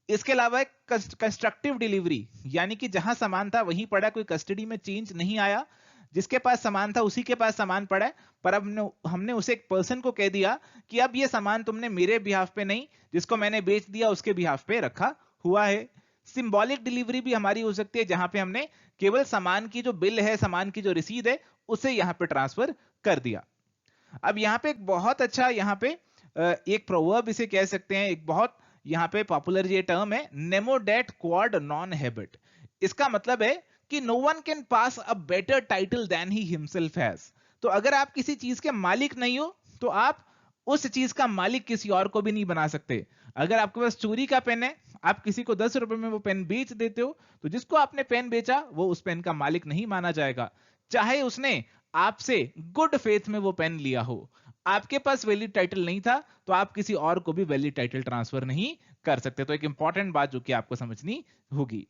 इसके अलावा एक कंस्ट्रक्टिव डिलीवरी, यानी कि जहां सामान था वहीं पड़ा, कोई कस्टडी में चेंज नहीं आया, जिसके पास सामान था उसी के पास सामान पड़ा है, पर अब हमने उसे एक पर्सन को कह दिया कि अब ये सामान तुमने मेरे बिहाफ पे नहीं, जिसको मैंने बेच दिया उसके बिहाफ पे रखा हुआ है। सिंबॉलिक डिलीवरी भी हमारी हो सकती है, जहां पे हमने केवल सामान की जो बिल है, सामान की जो रसीद है, उसे यहां पे ट्रांसफर कर दिया। अब यहां पे एक बहुत अच्छा, यहां पे एक प्रोवर्ब इसे कह सकते हैं, एक बहुत यहां पे पॉपुलर ये टर्म है, nemo dat quod non habet. इसका मतलब है कि no one can pass a better title than he himself has. तो अगर आप किसी चीज के मालिक नहीं हो तो आप उस चीज का मालिक किसी और को भी नहीं बना सकते। अगर आपके पास चोरी का पेन है, आप किसी को 10 रुपए में वो पेन बेच देते हो, तो जिसको आपने पेन बेचा वो उस पेन का मालिक नहीं माना जाएगा, चाहे उसने आपसे गुड फेथ में वो पेन लिया हो। आपके पास वैलिड टाइटल नहीं था तो आप किसी और को भी वैलिड टाइटल ट्रांसफर नहीं कर सकते। तो एक इंपॉर्टेंट बात जो कि आपको समझनी होगी।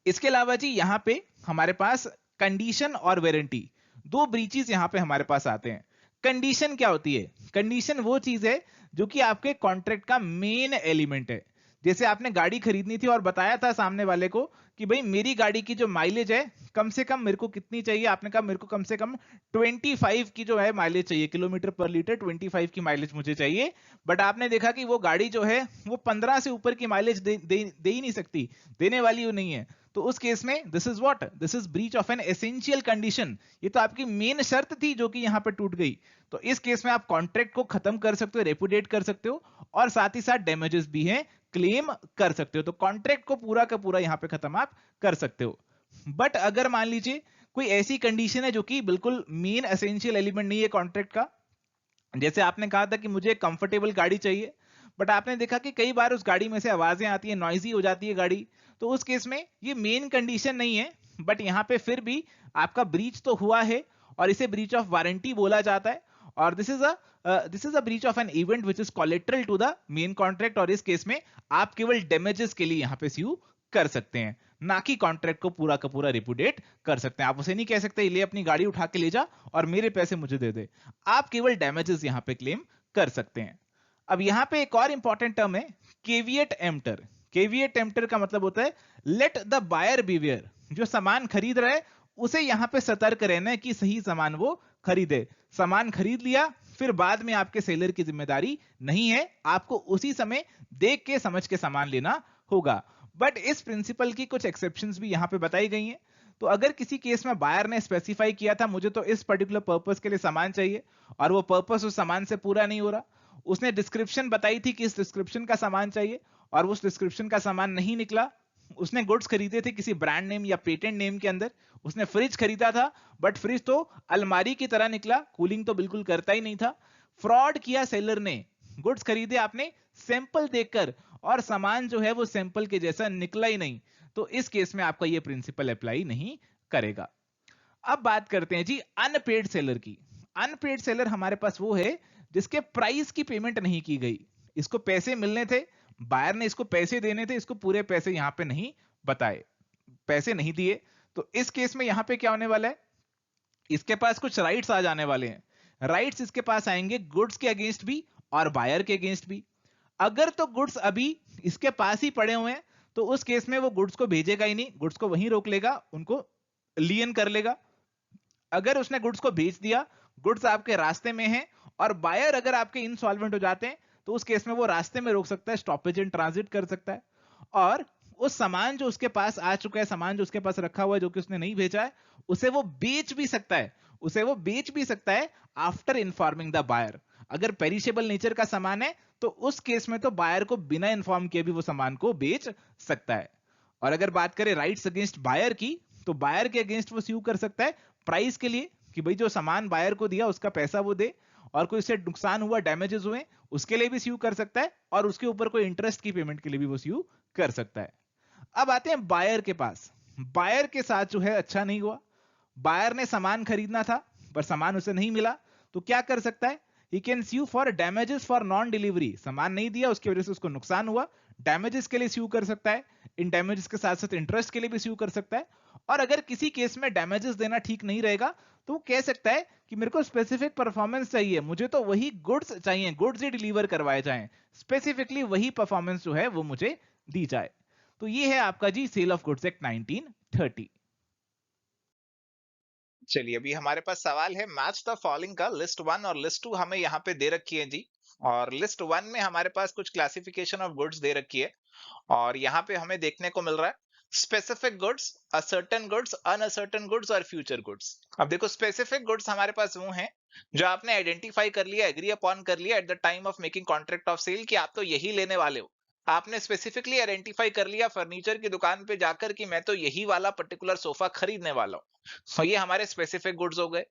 इसके अलावा जी यहां पे हमारे पास कंडीशन और वारंटी, दो ब्रीचेस यहां पे हमारे पास आते हैं। कंडीशन क्या होती है? कंडीशन वो चीज है जो कि आपके कॉन्ट्रैक्ट का मेन एलिमेंट है। जैसे आपने गाड़ी खरीदनी थी और बताया था सामने वाले को कि भाई मेरी गाड़ी की जो माइलेज है कम से कम मेरे को कितनी चाहिए, आपने कहा मेरे को कम से कम 25 की जो है माइलेज चाहिए, किलोमीटर पर लीटर 25 की माइलेज मुझे चाहिए। बट आपने देखा कि वो गाड़ी जो है वो 15 से ऊपर की माइलेज दे ही नहीं सकती, देने वाली वो नहीं है। तो उस केस में this is what, this is breach of an essential condition. ये तो आपकी मेन शर्त थी जो कि यहां पे टूट गई। तो इस केस में आप कॉन्ट्रैक्ट को खत्म कर सकते हो, रेपुडिएट कर सकते हो, और साथ ही साथ डैमेजेस भी हैं, क्लेम कर सकते हो। तो कॉन्ट्रैक्ट को पूरा का पूरा यहां पे खत्म आप कर सकते हो। बट अगर मान लीजिए कोई ऐसी कंडीशन है जो कि बिल्कुल मेन एसेंशियल एलिमेंट नहीं है कॉन्ट्रैक्ट का, जैसे आपने कहा था कि मुझे कंफर्टेबल गाड़ी चाहिए, बट आपने देखा कि कई बार उस गाड़ी में से आवाजें आती है, नॉइजी हो जाती है गाड़ी, तो उस केस में ये मेन कंडीशन नहीं है, बट यहां पे फिर भी आपका ब्रीच तो हुआ है और इसे ब्रीच ऑफ वारंटी बोला जाता है। और this is a breach of an event which is collateral to the main contract, और इस केस में आप केवल डैमेजेस के लिए यहां पे स्यू कर सकते हैं, ना कि कॉन्ट्रैक्ट को पूरा का पूरा रिपुडिएट कर सकते हैं। आप उसे नहीं कह सकते ले अपनी गाड़ी उठा के ले जा और मेरे पैसे मुझे दे दे, आप केवल डैमेजेस यहां पे क्लेम कर सकते हैं। अब यहां पे एक और इंपॉर्टेंट टर्म है, केविएट एम्प्टर। केविएट एम्प्टर का मतलब होता है लेट द बायर बीवियर। जो सामान खरीद रहा है उसे यहां पे सतर्क रहना है कि सही सामान वो खरीदे। सामान खरीद लिया फिर बाद में आपके सेलर की जिम्मेदारी नहीं है, आपको उसी समय देख के समझ के सामान लेना होगा। बट इस प्रिंसिपल की कुछ एक्सेप्शंस भी यहां पे बताई गई हैं। तो अगर किसी केस में बायर ने स्पेसिफाई किया था मुझे तो इस पर्टिकुलर पर्पस के लिए सामान चाहिए, और वो पर्पस उस सामान से पूरा नहीं हो रहा, उसने डिस्क्रिप्शन बताई थी कि इस डिस्क्रिप्शन का सामान चाहिए और उस डिस्क्रिप्शन का सामान नहीं निकला, उसने गुड्स खरीदे थे किसी ब्रांड नेम या पेटेंट नेम के अंदर, उसने फ्रिज खरीदा था बट फ्रिज तो अलमारी की तरह निकला, कूलिंग तो बिल्कुल करता ही नहीं था। फ्रॉड किया सेलर ने, गुड्स खरीदे आपने सैंपल देखकर और सामान जो है वो सैंपल के जैसा निकला ही नहीं, तो इस केस में आपका ये प्रिंसिपल अप्लाई नहीं करेगा। अब बात करते हैं जी अनपेड सेलर की। अनपेड सेलर हमारे पास वो है जिसके प्राइस की पेमेंट नहीं की गई, इसको पैसे मिलने थे, बायर ने इसको पैसे देने थे, इसको पूरे पैसे यहां पे नहीं बताए, पैसे नहीं दिए। तो इस केस में यहां पे क्या होने वाला है, इसके पास कुछ राइट्स आ जाने वाले हैं। राइट्स इसके पास आएंगे गुड्स के अगेंस्ट भी और बायर के अगेंस्ट भी। अगर तो गुड्स अभी इसके पास ही पड़े हुए हैं तो उस केस में वो गुड्स को भेजेगा ही नहीं, गुड्स को वहीं रोक लेगा, उनको लियन कर लेगा। अगर उसने गुड्स को भेज दिया, गुड्स आपके रास्ते में हैं और बायर अगर आपके इंसॉल्वेंट हो जाते हैं तो उस केस में वो रास्ते में रोक सकता है, स्टॉपेज इन ट्रांजिट कर सकता है, और उस सामान जो उसके पास आ चुका है, सामान जो उसके पास रखा हुआ है जो कि उसने नहीं भेजा है, उसे वो बेच भी सकता है। उसे वो बेच भी सकता है आफ्टर इन्फॉर्मिंग द बायर। अगर पेरिशेबल नेचर का सामान है तो उस केस में तो बायर को बिना इन्फॉर्म किए भी वो सामान को बेच सकता है। और अगर बात करें राइट्स अगेंस्ट बायर की, तो बायर के अगेंस्ट वो स्यू कर सकता है प्राइस के लिए, कि भाई जो सामान बायर को दिया उसका पैसा वो दे, और कोई उससे नुकसान हुआ, डैमेजेस हुए, उसके लिए भी स्यू कर सकता है, और उसके ऊपर कोई इंटरेस्ट की पेमेंट के लिए भी वो स्यू कर सकता है। अब आते हैं बायर के पास। बायर के साथ जो है अच्छा नहीं हुआ, बायर ने सामान खरीदना था पर सामान उसे नहीं मिला, तो क्या कर सकता है, he can sue for damages for non delivery. सामान नहीं दिया, उसकी वजह से उसको नुकसान हुआ, डैमेजेस के लिए स्यू कर सकता है, इन डैमेजेस के साथ साथ इंटरेस्ट के लिए भी स्यू कर सकता है। और अगर किसी केस में डैमेजेस देना ठीक नहीं रहेगा तो वो कह सकता है कि मेरे को स्पेसिफिक परफॉर्मेंस चाहिए, मुझे तो वही गुड्स चाहिए, गुड्स ही डिलीवर करवाए जाएं, स्पेसिफिकली वही परफॉर्मेंस जो है वो मुझे दी जाए। तो ये है आपका जी सेल ऑफ गुड्स एक्ट 1930। चलिए अभी हमारे पास सवाल है मैच द फॉलोइंग का। लिस्ट 1 और लिस्ट 2 हमें यहाँ पे दे रखी है जी। और लिस्ट 1 में हमारे पास कुछ क्लासिफिकेशन ऑफ गुड्स दे रखी है, और यहाँ पे हमें देखने को मिल रहा है specific goods, ascertain goods, uncertain goods और फ्यूचर गुड्स। अब देखो स्पेसिफिक गुड्स हमारे पास वो हैं जो आपने आइडेंटिफाई कर लिया, एग्री अपॉन कर लिया at the time of making contract of sale कि आप तो यही लेने वाले हो। आपने स्पेसिफिकली आइडेंटिफाई कर लिया फर्नीचर की दुकान पे जाकर कि मैं तो यही वाला पर्टिकुलर सोफा खरीदने वाला हूँ, तो ये हमारे स्पेसिफिक गुड्स हो गए।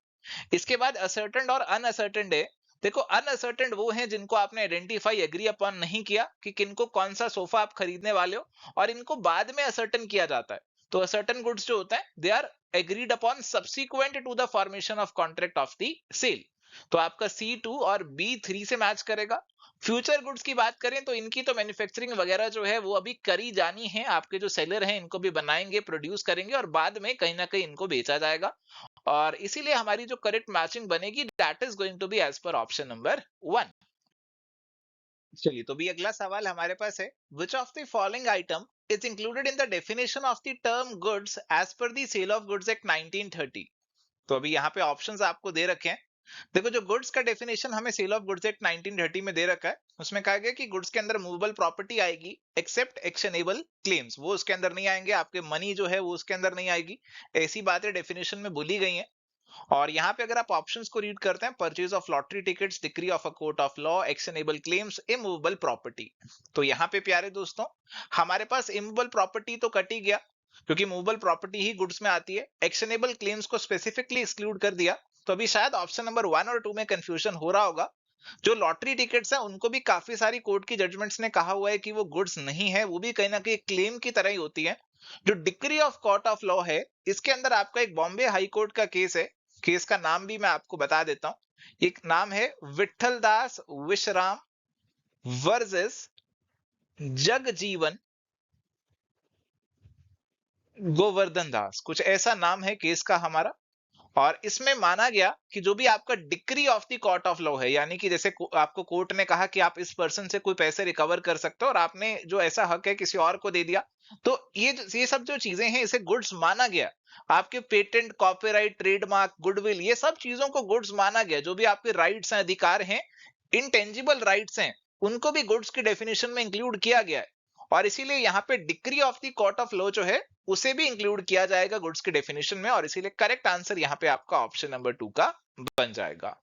इसके बाद असर्टेंड और अनअसर्टेंड है। देखो अनअसर्टेंड वो हैं जिनको आपने आइडेंटिफाई एग्री अपॉन नहीं किया कि किनको कौन सा सोफा आप खरीदने वाले हो, और इनको बाद में असर्टेन किया जाता है। तो असर्टेन गुड्स जो होता है they are agreed upon subsequent to the formation of contract of the sale. तो आपका C2 और B3 से मैच करेगा। फ्यूचर गुड्स की बात करें तो इनकी तो मैन्युफैक्चरिंग वगैरह जो है वो अभी करी जानी है, आपके जो सेलर हैं इनको भी बनाएंगे, प्रोड्यूस करेंगे और बाद में कहीं ना कहीं इनको बेचा जाएगा। और इसीलिए हमारी जो करेक्ट मैचिंग बनेगी that is going to be as per option number 1। चलिए तो भी अगला सवाल हमारे पास है which of the following item is included in the definition of the term goods as per the sale of goods act 1930। तो अभी यहाँ पे ऑप्शंस आपको दे रखे हैं। देखो जो गुड्स का डेफिनेशन हमें सेल ऑफ गुड्स एक्ट 1930 में दे रखा है, उसमें कहा गया कि गुड्स के अंदर मूवेबल प्रॉपर्टी आएगी एक्सेप्ट एक्शनेबल क्लेम्स, वो उसके अंदर नहीं आएंगे, आपके मनी जो है वो उसके अंदर नहीं आएगी। ऐसी बातें डेफिनेशन में बोली गई हैं। और यहाँ पे अगर आप ऑप्शंस को रीड करते हैं, purchase of lottery tickets, decree of a court of law, actionable claims, immovable property. तो यहाँ पे प्यारे दोस्तों हमारे पास इमूवेबल प्रॉपर्टी तो कट ही गया, क्योंकि मूवेबल प्रॉपर्टी ही गुड्स में आती है। एक्शनेबल क्लेम्स को स्पेसिफिकली एक्सक्लूड कर दिया। तो अभी शायद ऑप्शन नंबर 1 और 2 में कंफ्यूजन हो रहा होगा। जो लॉटरी टिकट्स हैं उनको भी काफी सारी कोर्ट की जजमेंट्स ने कहा हुआ है कि वो गुड्स नहीं है, वो भी कहीं ना कहीं क्लेम की तरह ही होती है। जो decree of court of law है, इसके अंदर आपका एक बॉम्बे हाई कोर्ट का केस है। केस का नाम भी मैं आपको बता देता हूं। एक नाम है विठल दास विश्राम वर्सेस जगजीवन गोवर्धन दास, कुछ ऐसा नाम है केस का हमारा। और इसमें माना गया कि जो भी आपका decree of the court of law है, यानी कि जैसे आपको कोर्ट ने कहा कि आप इस पर्सन से कोई पैसे रिकवर कर सकते हो और आपने जो ऐसा हक है किसी और को दे दिया, तो ये सब जो चीजें हैं इसे गुड्स माना गया। आपके पेटेंट, कॉपीराइट, ट्रेडमार्क, गुडविल, ये सब चीजों को गुड्स माना गया। जो भी आपके राइट्स हैं, अधिकार हैं, इनटेंजिबल राइट्स हैं, उनको भी गुड्स की डेफिनेशन में इंक्लूड किया गया है। और इसीलिए यहाँ पे decree of the court of law जो है उसे भी इंक्लूड किया जाएगा गुड्स के डेफिनेशन में, और इसीलिए करेक्ट आंसर यहाँ पे आपका ऑप्शन नंबर 2 का बन जाएगा।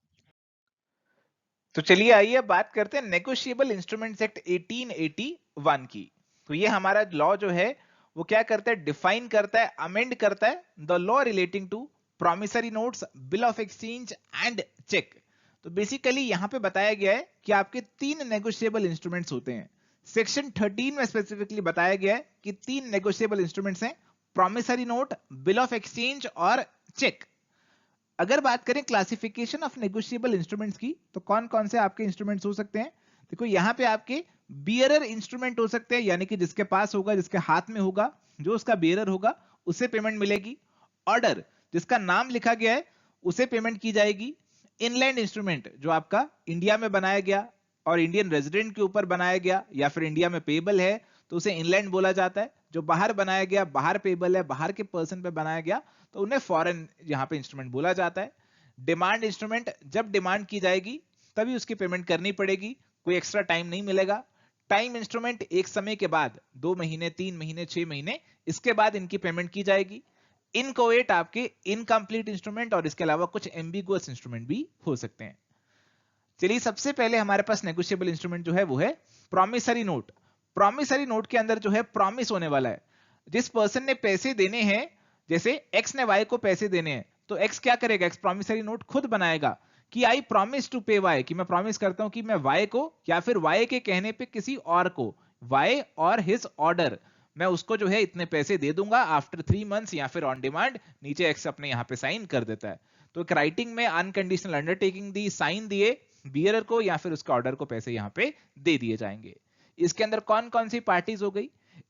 तो चलिए आइए अब बात करते हैं नेगोशिएबल इंस्ट्रूमेंट्स एक्ट 1881 की। तो ये हमारा लॉ जो है वो क्या करता है, डिफाइन करता है, अमेंड करता है the law relating to promissory notes, bill of exchange and cheque. तो बेसिकली यहां पे बताया गया है कि आपके 3 नेगोशिएबल इंस्ट्रूमेंट्स होते हैं। सेक्शन 13 में स्पेसिफिकली बताया गया है कि 3 नेगोशिएबल इंस्ट्रूमेंट्स हैं, promissory note, bill of exchange और चेक। अगर बात करें क्लासिफिकेशन ऑफ नेगोशिएबल इंस्ट्रूमेंट्स की, तो कौन कौन से आपके इंस्ट्रूमेंट्स हो सकते हैं। देखो यहाँ पे आपके बियरर इंस्ट्रूमेंट हो सकते हैं, यानी कि जिसके पास होगा, जिसके हाथ में होगा, जो उसका बियरर होगा उसे पेमेंट मिलेगी। ऑर्डर, जिसका नाम लिखा गया है उसे पेमेंट की जाएगी। इनलैंड इंस्ट्रूमेंट, जो आपका इंडिया में बनाया गया और इंडियन रेजिडेंट के ऊपर बनाया गया या फिर इंडिया में पेबल है तो उसे इनलैंड बोला जाता है। जो बाहर बनाया गया, बाहर पेबल है, बाहर के पर्सन पे बनाया गया, तो उन्हें फॉरेन यहाँ पे इंस्ट्रूमेंट बोला जाता है। डिमांड इंस्ट्रूमेंट, जब डिमांड की जाएगी तभी उसकी पेमेंट करनी पड़ेगी, कोई एक्स्ट्रा टाइम नहीं मिलेगा। टाइम इंस्ट्रूमेंट, एक समय के बाद, 2 महीने, 3 महीने, 6 महीने, इसके बाद इनकी पेमेंट की जाएगी। इनकोएट आपके इनकम्प्लीट इंस्ट्रूमेंट और इसके अलावा कुछ एम्बिगुअस इंस्ट्रूमेंट भी हो सकते हैं। चलिए सबसे पहले हमारे पास नेगोशिएबल इंस्ट्रूमेंट जो है वो है प्रॉमिसरी नोट। प्रॉमिसरी नोट के अंदर जो है प्रॉमिस होने वाला है, जिस पर्सन ने पैसे देने हैं, जैसे एक्स ने वाई को पैसे देने हैं, तो एक्स क्या करेगा, एक्स प्रॉमिसरी नोट खुद बनाएगा कि आई प्रॉमिस टू पे वाई, कि मैं प्रॉमिस करता हूं कि मैं वाई को या फिर वाई के कहने पे किसी और को, वाई और हिज ऑर्डर, मैं उसको जो है इतने पैसे दे दूंगा आफ्टर 3 मंथ्स या फिर ऑन डिमांड। नीचे एक्स अपने यहाँ पे साइन कर देता है। तो एक राइटिंग में अनकंडीशनल अंडरटेकिंग दी, साइन दिए, बियरर को या फिर उसके ऑर्डर को पैसे यहाँ पे दे दिए जाएंगे। इसके अंदर कौन कौन सी पार्टीज हो गई,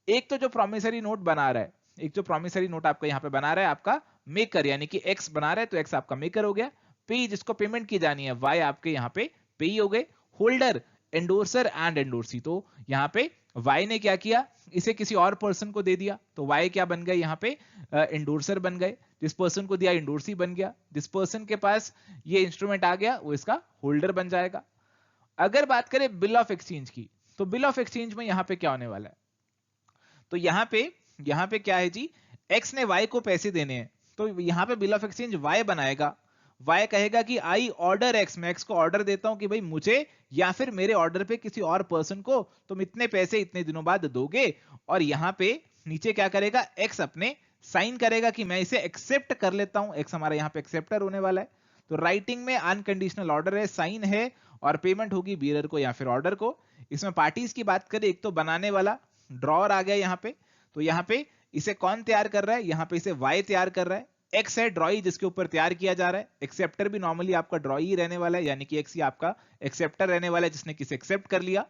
एक तो जो प्रॉमिसरी नोट बना रहा है, एक जो प्रॉमिसरी नोट आपका यहाँ पे बना रहा है आपका मेकर, यानी कि एक्स बना रहा है तो एक्स आपका मेकर हो गया। पे जिसको पेमेंट की जानी है, वाई आपके यहाँ पे पेई हो गए। होल्डर, एंडोर्सर एंड एंडोर्सी, तो यहाँ पे वाई ने क्या किया, इसे किसी और पर्सन को दे दिया, तो वाई क्या बन गए यहाँ पे, एंडोर्सर बन गए। जिस पर्सन को दिया एंडोर्सी बन गया, जिस पर्सन के पास ये इंस्ट्रूमेंट आ गया वो इसका होल्डर बन जाएगा। अगर बात करें बिल ऑफ एक्सचेंज की, तो बिल ऑफ एक्सचेंज में यहाँ पे क्या होने वाला है, तो यहाँ पे क्या है जी, एक्स ने वाई को पैसे देने हैं, तो यहाँ पे बिल ऑफ एक्सचेंज वाई बनाएगा। वाई कहेगा कि आई ऑर्डर एक्स, मैं एक्स को ऑर्डर देता हूं कि भाई मुझे या फिर मेरे ऑर्डर पे किसी और पर्सन को तुम इतने पैसे इतने दिनों बाद दोगे। और यहाँ पे नीचे क्या करेगा, एक्स अपने साइन करेगा कि मैं इसे एक्सेप्ट कर लेता हूं, एक्स हमारा यहाँ पे एक्सेप्टर होने वाला है। तो राइटिंग में अनकंडीशनल ऑर्डर है, साइन है, और पेमेंट होगी बियरर को या फिर ऑर्डर को। इसमें पार्टीज की बात करें, एक तो बनाने वाला ड्रॉअर आ गया यहाँ पे, तो यहाँ पे इसे कौन तैयार कर रहा है, यहाँ पे इसे वाई तैयार कर रहा है। एक्स है ड्रॉई जिसके ऊपर तैयार किया जा रहा है। एक्सेप्टर भी नॉर्मली आपका ड्रॉई ही रहने वाला है, यानी कि एक्स ही आपका एक्सेप्टर रहने वाला है जिसने किसे एक्सेप्ट कर लिया।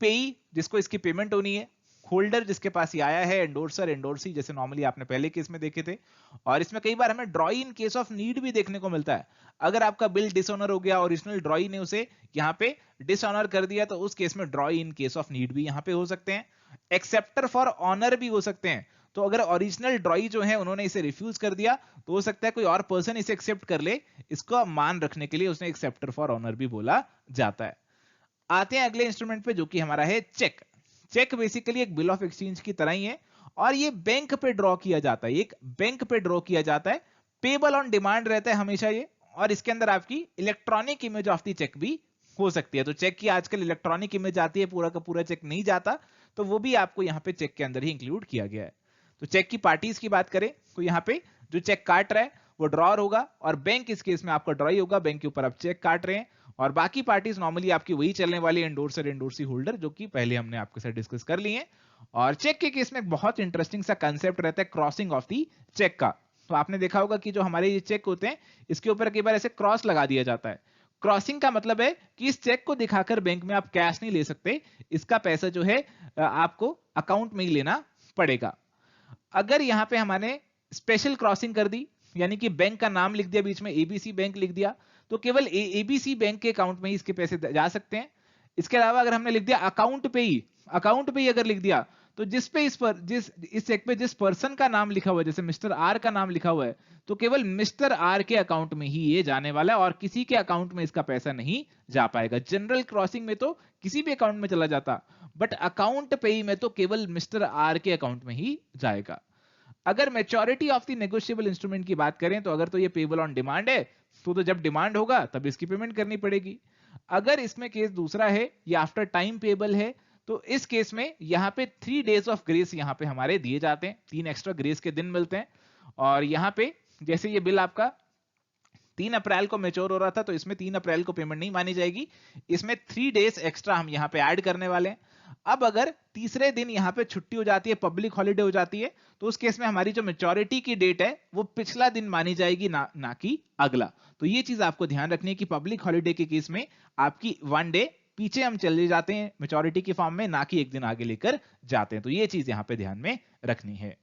पेई जिसको इसकी पेमेंट होनी है। होल्डर जिसके पास ये आया है, एंडोर्सर एंडोर्सी जैसे नॉर्मली आपने पहले केस में देखे थे। और इसमें कई बार हमें ड्रॉई इन केस ऑफ नीड भी देखने को मिलता है। अगर आपका बिल डिसऑनर हो गया, ओरिजिनल ड्रॉई ने उसे यहाँ पे डिसऑनर कर दिया, तो उस केस में ड्रॉई इन केस ऑफ नीड भी यहाँ पे हो सकते हैं। एक्सेप्टर फॉर ऑनर भी हो सकते हैं, तो अगर ओरिजिनल ड्रॉई जो है उन्होंने इसे रिफ्यूज कर दिया, तो हो सकता है कोई और पर्सन इसे एक्सेप्ट कर ले, इसको मान रखने के लिए उसने एक्सेप्टर फॉर ऑनर भी बोला जाता है। आते हैं अगले इंस्ट्रूमेंट पे जो कि हमारा है चेक। चेक बेसिकली एक बिल ऑफ एक्सचेंज की तरह ही है, और ये बैंक पे ड्रॉ किया जाता है, एक बैंक पे ड्रॉ किया जाता है। पेबल ऑन डिमांड रहता है हमेशा ये, और इसके अंदर आपकी electronic image of the cheque भी हो सकती है। तो चेक की आजकल इलेक्ट्रॉनिक इमेज आती है, पूरा का पूरा चेक नहीं जाता, तो वो भी आपको यहाँ पे चेक के अंदर ही इंक्लूड किया गया है। तो चेक की पार्टीज की बात करें, तो यहाँ पे जो चेक काट रहा है वो ड्रॉअर होगा, और बैंक इस केस में आपका ड्रॉई होगा, बैंक के ऊपर आप चेक काट रहे हैं। और बाकी पार्टीज नॉर्मली आपकी वही चलने वाली एंडोर्सर एंडोर्सी होल्डर, जो कि पहले हमने आपके साथ डिस्कस कर लिए हैं। और चेक के केस में एक बहुत इंटरेस्टिंग सा कंसेप्ट रहता है क्रॉसिंग ऑफ दी चेक का। तो आपने देखा होगा कि जो हमारे ये चेक होते हैं, इसके ऊपर कई बार ऐसे क्रॉस लगा दिया जाता है। क्रॉसिंग का मतलब है कि इस चेक को दिखाकर बैंक में आप कैश नहीं ले सकते, इसका पैसा जो है आपको अकाउंट में ही लेना पड़ेगा। अगर यहाँ पे हमारे स्पेशल क्रॉसिंग कर दी, यानी कि बैंक का नाम लिख दिया बीच में, एबीसी बैंक लिख दिया, तो केवल एबीसी बैंक के अकाउंट में ही इसके पैसे जा सकते हैं। इसके अलावा अगर हमने लिख दिया अकाउंट पे ही अगर लिख दिया, तो जिस पे इस चेक पे जिस पर्सन का नाम लिखा हुआ है, जैसे मिस्टर आर का नाम लिखा हुआ है, तो केवल मिस्टर आर के अकाउंट में ही ये जाने वाला है, और किसी के अकाउंट में इसका पैसा नहीं जा पाएगा। जनरल क्रॉसिंग में तो किसी भी अकाउंट में चला जाता, बट अकाउंट पे में तो केवल मिस्टर आर के अकाउंट में ही जाएगा। अगर maturity of the negotiable instrument की बात करें, तो अगर तो ये पेबल ऑन डिमांड है, तो जब डिमांड होगा तब इसकी पेमेंट करनी पड़ेगी। अगर इसमें केस दूसरा है, ये आफ्टर टाइम पेबल है, तो इस केस में यहाँ पे 3 डेज ऑफ ग्रेस यहाँ पे हमारे दिए जाते हैं, 3 एक्स्ट्रा ग्रेस के दिन मिलते हैं। और यहाँ पे जैसे ये बिल आपका 3 अप्रैल को मैच्योर हो रहा था, तो इसमें 3 अप्रैल को पेमेंट नहीं मानी जाएगी, इसमें 3 डेज एक्स्ट्रा हम यहाँ पे ऐड करने वाले हैं। अब अगर तीसरे दिन यहाँ पे छुट्टी हो जाती है, पब्लिक हॉलिडे हो जाती है, तो उस केस में हमारी जो मैच्योरिटी की डेट है वो पिछला दिन मानी जाएगी, ना कि अगला। तो ये चीज आपको ध्यान रखनी है कि पब्लिक हॉलिडे के केस में आपकी 1 डे पीछे हम चले जाते हैं मैच्योरिटी की फॉर्म में, ना कि एक दिन आगे लेकर जाते हैं। तो ये चीज यहाँ पे ध्यान में रखनी है।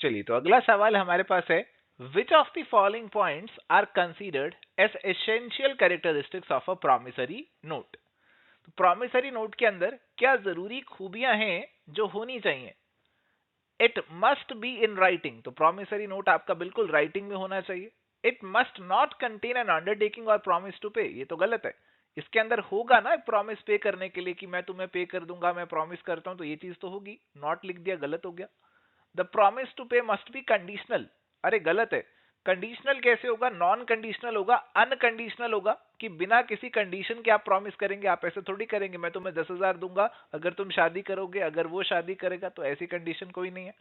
चलिए, तो अगला सवाल हमारे पास है, which of the following points are considered as essential characteristics of a promissory note. तो प्रॉमिसरी नोट के अंदर क्या जरूरी खूबियां हैं जो होनी चाहिए। It must be in writing, तो प्रॉमिसरी नोट आपका बिल्कुल राइटिंग में होना चाहिए। It must not contain an undertaking और प्रॉमिस टू पे, ये तो गलत है। इसके अंदर होगा ना प्रॉमिस पे करने के लिए कि मैं तुम्हें पे कर दूंगा, मैं प्रॉमिस करता हूं, तो ये चीज तो होगी। नॉट लिख दिया, गलत हो गया। द प्रॉमिस टू पे मस्ट बी कंडीशनल। अरे गलत है, कंडीशनल कैसे होगा? नॉन कंडीशनल होगा, अनकंडीशनल होगा, कि बिना किसी कंडीशन के आप प्रॉमिस करेंगे। आप ऐसे थोड़ी करेंगे मैं तुम्हें 10,000 दूंगा अगर तुम शादी करोगे, अगर वो शादी करेगा, तो ऐसी कंडीशन कोई नहीं है।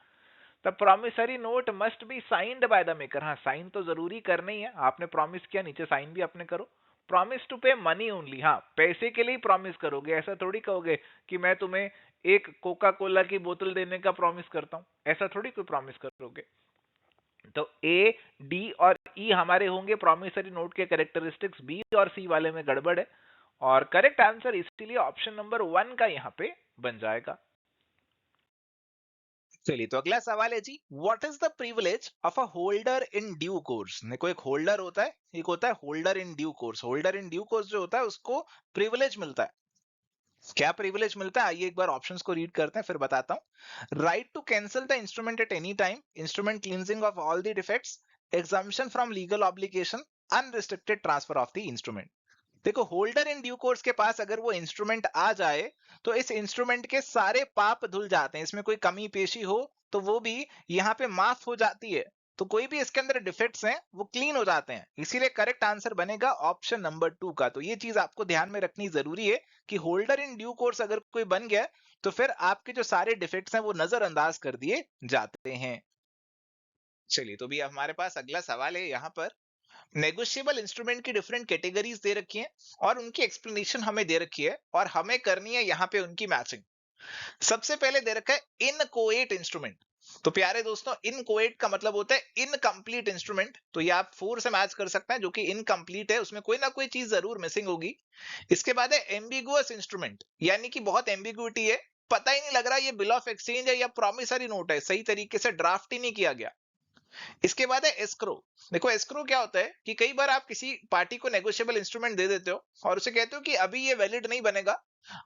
The promissory note must be signed by the maker. हाँ, साइन तो जरूरी करना ही है, आपने प्रॉमिस किया, नीचे साइन भी आपने करो। प्रॉमिस टू पे मनी ओनली। हाँ, पैसे के लिए ही प्रॉमिस करोगे, ऐसा थोड़ी कहोगे कि मैं तुम्हें एक कोका कोला की बोतल देने का प्रॉमिस करता हूं, ऐसा थोड़ी कोई प्रॉमिस करोगे। तो ए, डी और ई हमारे होंगे प्रॉमिसरी नोट के कैरेक्टरिस्टिक्स, बी और सी वाले में गड़बड़ है, और करेक्ट आंसर इसलिए ऑप्शन नंबर 1 का यहां पे बन जाएगा। चलिए, तो अगला सवाल है जी, what is the privilege of a holder in due course. देखो, एक होल्डर होता है, एक होता है holder in due course. Holder in due course जो होता है उसको प्रिविलेज मिलता है। क्या प्रिविलेज मिलता है? आइए एक बार ऑप्शंस को रीड करते हैं, फिर बताता हूं। Right to cancel the instrument at any time, instrument cleansing of all the defects, exemption from legal obligation, unrestricted transfer of the instrument. देखो, होल्डर इन ड्यू कोर्स के पास अगर वो इंस्ट्रूमेंट आ जाए तो इस इंस्ट्रूमेंट के सारे पाप धुल जाते हैं। इसमें कोई कमी पेशी हो तो वो भी यहाँ पे माफ हो जाती है। तो कोई भी इसके अंदर डिफेक्ट्स हैं वो क्लीन हो जाते हैं। इसीलिए करेक्ट आंसर बनेगा ऑप्शन नंबर 2 का। तो ये चीज आपको ध्यान में रखनी जरूरी है कि होल्डर इन ड्यू कोर्स अगर कोई बन गया तो फिर आपके जो सारे डिफेक्ट्स हैं वो नजरअंदाज कर दिए जाते हैं। चलिए, तो भी हमारे पास अगला सवाल है यहाँ पर। नेगोशिएबल इंस्ट्रूमेंट की डिफरेंट कैटेगरीज दे रखी हैं और उनकी एक्सप्लेनेशन हमें दे रखी है और हमें करनी है यहाँ पे उनकी मैचिंग। सबसे पहले दे रखा है इनकोएट इंस्ट्रूमेंट। तो प्यारे दोस्तों, इनकोएट का मतलब होता है इनकम्प्लीट इंस्ट्रूमेंट। तो ये आप 4 से मैच कर सकते हैं, जो कि इनकम्प्लीट है, उसमें कोई ना कोई चीज जरूर मिसिंग होगी। इसके बाद है एम्बिगुअस इंस्ट्रूमेंट, यानी कि बहुत एम्बिगुइटी है, पता ही नहीं लग रहा ये बिल ऑफ एक्सचेंज है या प्रॉमिसरी नोट है, सही तरीके से ड्राफ्ट ही नहीं किया गया। इसके बाद है एस्क्रो। देखो, एस्क्रो क्या होता है कि कई बार आप किसी पार्टी को नेगोशिएबल इंस्ट्रूमेंट दे देते हो और उसे कहते हो कि अभी ये वैलिड नहीं बनेगा,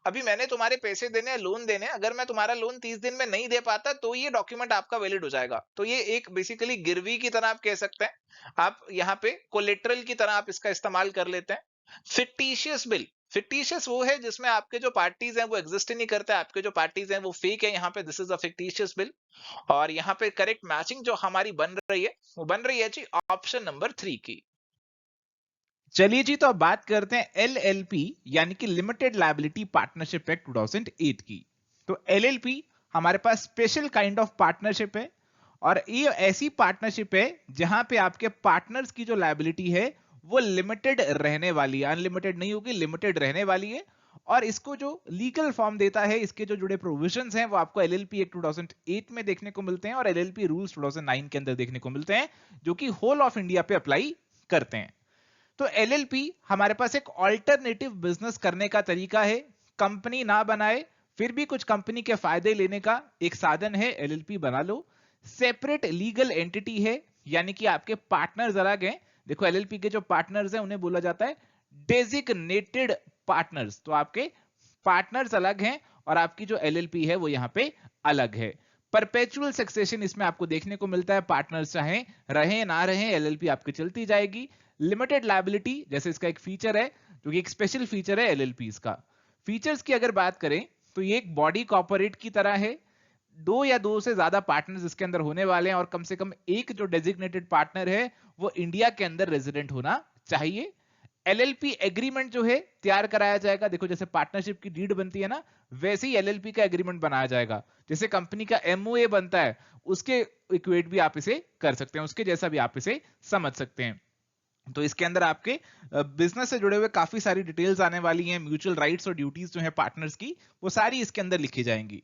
अभी मैंने तुम्हारे पैसे देने हैं, लोन देने हैं, अगर मैं तुम्हारा लोन 30 दिन में नहीं दे पाता तो ये डॉक्यूमेंट आपका वैलिड हो जाएगा। तो ये एक बेसिकली गिरवी की तरह आप कह सकते हैं, आप यहाँ पे कोलेट्रल की तरह आप इसका इस्तेमाल कर लेते हैं। फिक्टिशियस बिल, फिक्टिशियस वो है जिसमें आपके जो पार्टीज हैं वो एग्जिस्ट ही नहीं करते, आपके जो पार्टीज हैं वो फेक है, यहाँ पे this is a fictitious bill. और यहाँ पे करेक्ट मैचिंग जो हमारी बन रही है वो बन रही है जी ऑप्शन नंबर 3 की। चलिए जी, तो अब बात करते हैं एलएलपी यानी कि लिमिटेड लायबिलिटी पार्टनरशिप एक्ट 2008 की। तो एलएलपी हमारे पास स्पेशल काइंड ऑफ पार्टनरशिप है, और ये ऐसी पार्टनरशिप है जहां पे आपके पार्टनर्स की जो लायबिलिटी है वो लिमिटेड रहने वाली है, अनलिमिटेड नहीं होगी, लिमिटेड रहने वाली है। और इसको जो लीगल फॉर्म देता है, इसके जो जुड़े प्रोविजंस हैं वो आपको एलएलपी एक्ट 2008 में देखने को मिलते हैं और एलएलपी रूल्स 2009 के अंदर देखने को मिलते हैं, जो कि होल ऑफ इंडिया पे अप्लाई करते हैं। तो एलएलपी हमारे पास एक ऑल्टरनेटिव बिजनेस करने का तरीका है, कंपनी ना बनाए फिर भी कुछ कंपनी के फायदे लेने का एक साधन है, एलएलपी बना लो। सेपरेट लीगल एंटिटी है, यानी कि आपके पार्टनर्स अलग हैं। देखो, एलएलपी के जो पार्टनर्स हैं उन्हें बोला जाता है डेजिग्नेटेड पार्टनर्स। तो आपके पार्टनर्स अलग हैं और आपकी जो एलएलपी है वो यहां पे अलग है। परपेचुअल सक्सेशन इसमें आपको देखने को मिलता है, पार्टनर्स चाहे रहे ना रहे एलएलपी आपकी चलती जाएगी। लिमिटेड लायबिलिटी जैसे इसका एक फीचर है, जो कि एक स्पेशल फीचर है एलएलपीज का। फीचर्स की अगर बात करें तो ये एक बॉडी कॉर्पोरेट की तरह है, 2 या 2 से ज्यादा पार्टनर्स इसके अंदर होने वाले हैं और कम से कम एक जो डेजिग्नेटेड पार्टनर है वो इंडिया के अंदर रेजिडेंट होना चाहिए। एलएलपी एग्रीमेंट जो है तैयार कराया जाएगा। देखो, जैसे पार्टनरशिप की डीड बनती है ना, वैसे ही एलएलपी का एग्रीमेंट बनाया जाएगा। जैसे कंपनी का एमओए बनता है उसके इक्वेट भी आप इसे कर सकते हैं, उसके जैसा भी आप इसे समझ सकते हैं। तो इसके अंदर आपके बिजनेस से जुड़े हुए काफी सारी डिटेल्स आने वाली हैं, म्यूचुअल राइट्स और ड्यूटीज जो है पार्टनर्स की वो सारी इसके अंदर लिखी जाएंगी।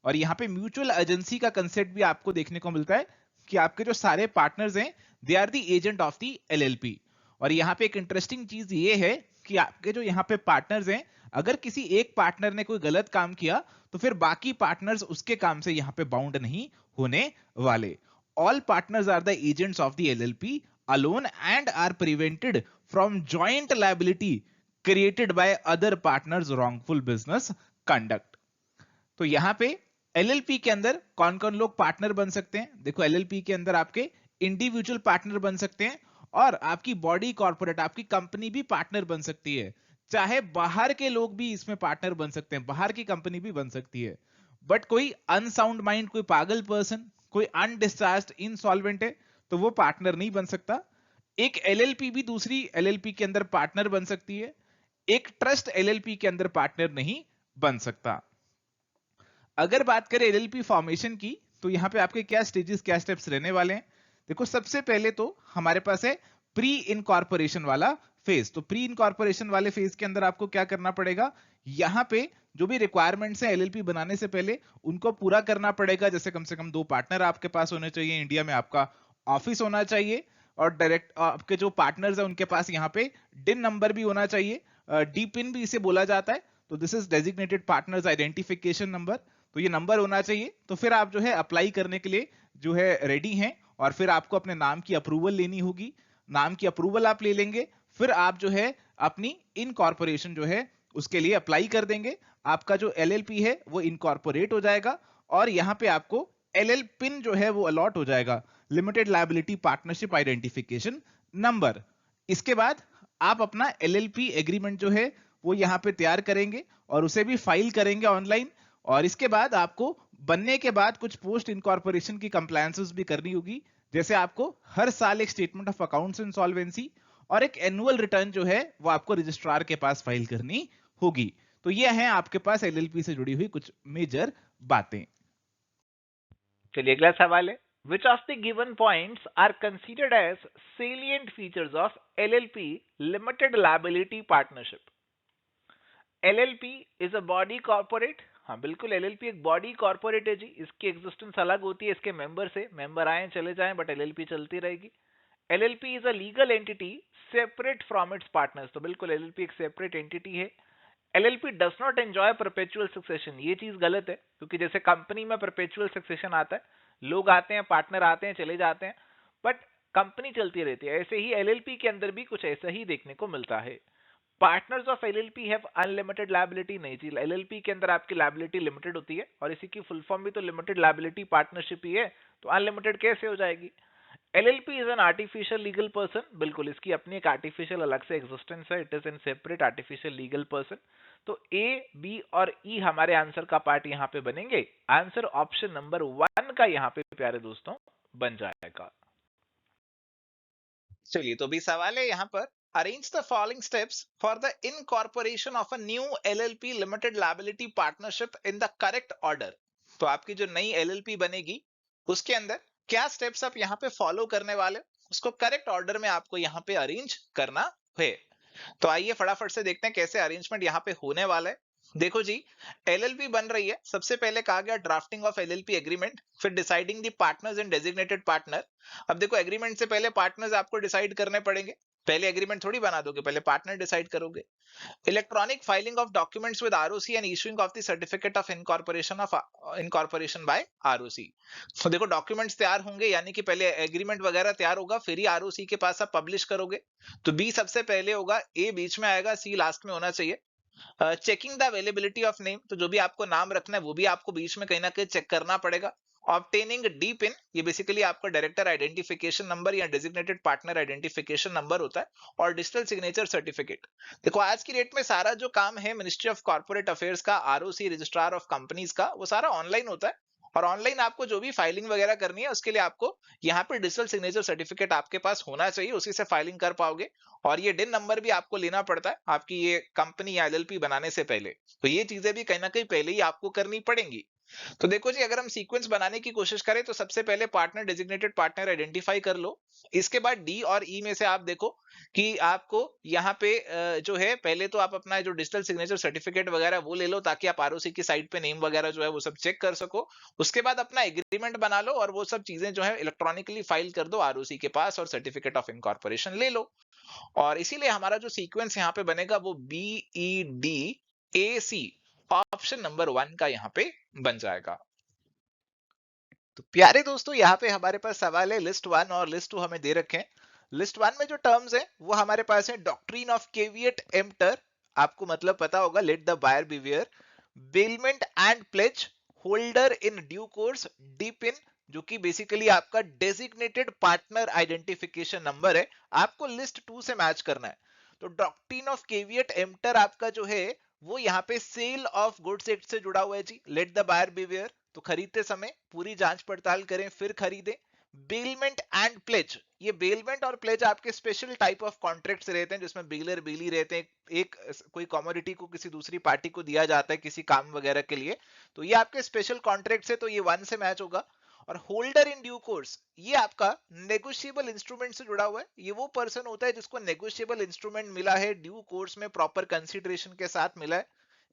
और यहाँ पे म्यूचुअल एजेंसी का कंसेप्ट भी आपको देखने को मिलता है कि आपके जो सारे पार्टनर्स हैं they are the agent of the LLP. और यहाँ पे एक इंटरेस्टिंग चीज ये है कि आपके जो यहाँ पे पार्टनर्स हैं, अगर किसी एक पार्टनर ने कोई गलत काम किया तो फिर बाकी पार्टनर्स उसके काम से यहाँ पे बाउंड नहीं होने वाले। All partners are the agents of the LLP alone and are prevented from joint liability created by other partners wrongful business conduct। तो यहां पे एलएलपी के अंदर कौन कौन लोग पार्टनर बन सकते हैं? देखो, एलएलपी के अंदर आपके इंडिविजुअल पार्टनर बन सकते हैं और आपकी बॉडी कॉर्पोरेट, आपकी कंपनी भी पार्टनर बन सकती है। चाहे बाहर के लोग भी इसमें पार्टनर बन सकते हैं, बाहर की कंपनी भी बन सकती है। बट कोई अनसाउंड माइंड, कोई पागल पर्सन, कोई अनडिस्चार्ज्ड इनसॉल्वेंट है तो वो पार्टनर नहीं बन सकता। एक एलएलपी भी दूसरी एलएलपी के अंदर पार्टनर बन सकती है, एक ट्रस्ट एलएलपी के अंदर पार्टनर नहीं बन सकता। अगर बात करें एलएलपी फॉर्मेशन की, तो यहां पे आपके क्या स्टेजेस, क्या स्टेप्स रहने वाले हैं। देखो, सबसे पहले तो हमारे पास है प्री इनकॉर्पोरेशन वाला फेज। तो प्री इनकॉर्पोरेशन वाले फेज के अंदर आपको क्या करना पड़ेगा, यहां पे जो भी रिक्वायरमेंट्स है एलएलपी बनाने से पहले उनको पूरा करना पड़ेगा। जैसे कम से कम 2 पार्टनर आपके पास होने चाहिए, इंडिया में आपका ऑफिस होना चाहिए, और डायरेक्ट आपके जो पार्टनर्स है उनके पास यहाँ पे डिन नंबर भी होना चाहिए, डी पिन भी इसे बोला जाता है। तो this is designated partners identification number. तो ये नंबर होना चाहिए। तो फिर आप जो है अप्लाई करने के लिए जो है रेडी हैं, और फिर आपको अपने नाम की अप्रूवल लेनी होगी। नाम की अप्रूवल आप ले लेंगे, फिर आप जो है अपनी इनकॉर्पोरेशन जो है उसके लिए अप्लाई कर देंगे। आपका जो एलएलपी है वो इनकॉर्पोरेट हो जाएगा, और यहां पे आपको एलएल पिन जो है वो अलॉट हो जाएगा, limited liability partnership identification number. इसके बाद आप अपना एलएलपी एग्रीमेंट जो है वो यहां पे तैयार करेंगे और उसे भी फाइल करेंगे ऑनलाइन। और इसके बाद आपको बनने के बाद कुछ पोस्ट इनकॉर्पोरेशन की कंप्लायंसेस भी करनी होगी। जैसे आपको हर साल एक स्टेटमेंट ऑफ अकाउंट्स इंसॉल्वेंसी और एक एनुअल रिटर्न जो है वो आपको रजिस्ट्रार के पास फाइल करनी होगी। तो ये है आपके पास एलएलपी से जुड़ी हुई कुछ मेजर बातें। चलिए अगला सवाल है, which of the given points are considered as salient features of LLP limited liability partnership? LLP is a body corporate। हाँ बिल्कुल, LLP एक बॉडी कॉर्पोरेट है जी, इसकी एग्जिस्टेंस अलग होती है इसके मेंबर से, मेंबर आए चले जाएं बट LLP चलती रहेगी। LLP is a legal entity separate from its partners। तो बिल्कुल LLP एक सेपरेट एंटिटी है। LLP does not enjoy perpetual succession. ये चीज गलत है, क्योंकि जैसे कंपनी में परपेचुअल सक्सेशन आता है, लोग आते हैं, पार्टनर आते हैं, चले जाते हैं, बट कंपनी चलती रहती है। ऐसे ही LLP के अंदर भी कुछ ऐसा ही देखने को मिलता है। Partners of LLP have unlimited liability. नहीं जी, LLP के अंदर आपकी लायबिलिटी लिमिटेड होती है, और इसी की फुल फॉर्म भी तो लिमिटेड लायबिलिटी पार्टनरशिप ही है, तो अनलिमिटेड कैसे हो जाएगी। LLP is an artificial legal person. बिल्कुल, इसकी अपनी एक आर्टिफिशियल अलग से एग्जिस्टेंस है, it is an separate artificial legal person. तो ए, बी और ई हमारे आंसर का पार्ट यहाँ पे बनेंगे। आंसर ऑप्शन नंबर 1 का यहाँ पे प्यारे दोस्तों बन जाएगा। चलिए, तो भी सवाल है यहाँ पर, arrange the following steps for the incorporation of a new LLP limited liability partnership in the correct order. तो आपकी जो नई LLP बनेगी उसके अंदर क्या स्टेप्स आप यहाँ पे फॉलो करने वाले, उसको करेक्ट ऑर्डर में आपको यहाँ पे अरेंज करना है। तो आइए फटाफट से देखते हैं कैसे अरेंजमेंट यहाँ पे होने वाला है। देखो जी, LLP बन रही है, सबसे पहले कहा गया ड्राफ्टिंग ऑफ LLP एग्रीमेंट, फिर deciding the partners and designated partner. अब देखो, एग्रीमेंट से पहले पार्टनर्स आपको डिसाइड करने पड़ेंगे, पहले एग्रीमेंट थोड़ी बना दोगे, पहले पार्टनर डिसाइड करोगे। Electronic filing of documents with ROC and issuing of the certificate of incorporation by ROC. तो देखो, डॉक्यूमेंट्स तैयार होंगे, यानी कि पहले एग्रीमेंट वगैरह तैयार होगा, फिर ही आरओसी के पास आप पब्लिश करोगे। तो बी सबसे पहले होगा, ए बीच में आएगा, सी लास्ट में होना चाहिए। Checking the availability of name, तो जो भी आपको नाम रखना है वो भी आपको बीच में कहीं ना कहीं चेक करना पड़ेगा। ऑब्टेनिंग डी पिन, ये बेसिकली आपका डायरेक्टर आइडेंटिफिकेशन नंबर या डेजिग्नेटेड पार्टनर आइडेंटिफिकेशन नंबर होता है। और डिजिटल सिग्नेचर सर्टिफिकेट। देखो, आज की डेट में सारा जो काम है मिनिस्ट्री ऑफ कॉर्पोरेट अफेयर्स का, आरओसी रजिस्ट्रार ऑफ कंपनीज का, वो सारा ऑनलाइन होता है। और ऑनलाइन आपको जो भी फाइलिंग वगैरह करनी है उसके लिए आपको यहाँ पे डिजिटल सिग्नेचर सर्टिफिकेट आपके पास होना चाहिए, उसी से फाइलिंग कर पाओगे। और ये डिन नंबर भी आपको लेना पड़ता है आपकी ये कंपनी या LLP बनाने से पहले। तो ये चीजें भी कहीं ना कहीं पहले ही आपको करनी पड़ेंगी। तो देखो जी, अगर हम सीक्वेंस बनाने की कोशिश करें तो सबसे पहले पार्टनर डेजिग्नेटेड पार्टनर आइडेंटिफाई कर लो। इसके बाद डी और ई में से आप देखो कि आपको यहाँ पे जो है, पहले तो आप अपना जो डिजिटल सिग्नेचर सर्टिफिकेट वगैरह वो ले लो, ताकि आप आरओसी की साइट पे नेम वगैरह जो है वो सब चेक कर सको। उसके बाद अपना एग्रीमेंट बना लो और वो सब चीजें जो है इलेक्ट्रॉनिकली फाइल कर दो आरओसी के पास, और सर्टिफिकेट ऑफ इनकॉर्पोरेशन ले लो। और इसीलिए हमारा जो सीक्वेंस यहाँ पे बनेगा वो BEDAC, ऑप्शन नंबर 1 का यहाँ पे बन जाएगा। तो प्यारे दोस्तों, यहाँ पे हमारे पास सवाल है, लिस्ट 1 और लिस्ट 2 हमें दे रखे हैं। लिस्ट 1 में जो टर्म्स है वो हमारे पास है, डॉक्ट्रिन ऑफ केविएट एम्प्टर, आपको मतलब पता होगा, let the buyer beware, bailment and pledge, holder in due course, deep in, जो कि बेसिकली आपका डेजिग्नेटेड पार्टनर आइडेंटिफिकेशन नंबर है, आपको लिस्ट 2 से मैच करना है। तो डॉक्ट्रिन ऑफ केविएट एम्प्टर आपका जो है वो यहाँ पे सेल ऑफ गुड्स एक्ट से जुड़ा हुआ है जी, लेट द बायर बिवेयर। तो खरीदते समय पूरी जांच पड़ताल करें फिर खरीदें। बेलमेंट एंड प्लेज, ये बेलमेंट और प्लेज आपके स्पेशल टाइप ऑफ कॉन्ट्रैक्ट्स रहते हैं जिसमें बेलर बेली रहते हैं, एक कोई कमोडिटी को किसी दूसरी पार्टी को दिया जाता है किसी काम वगैरह के लिए, तो ये आपके स्पेशल कॉन्ट्रैक्ट्स है, तो ये 1 से मैच होगा। और होल्डर इन ड्यू कोर्स, ये आपका नेगोशिएबल इंस्ट्रूमेंट से जुड़ा हुआ है, ये वो पर्सन होता है जिसको नेगोशिएबल इंस्ट्रूमेंट मिला है, ड्यू कोर्स में प्रॉपर कंसीडरेशन के साथ मिला है।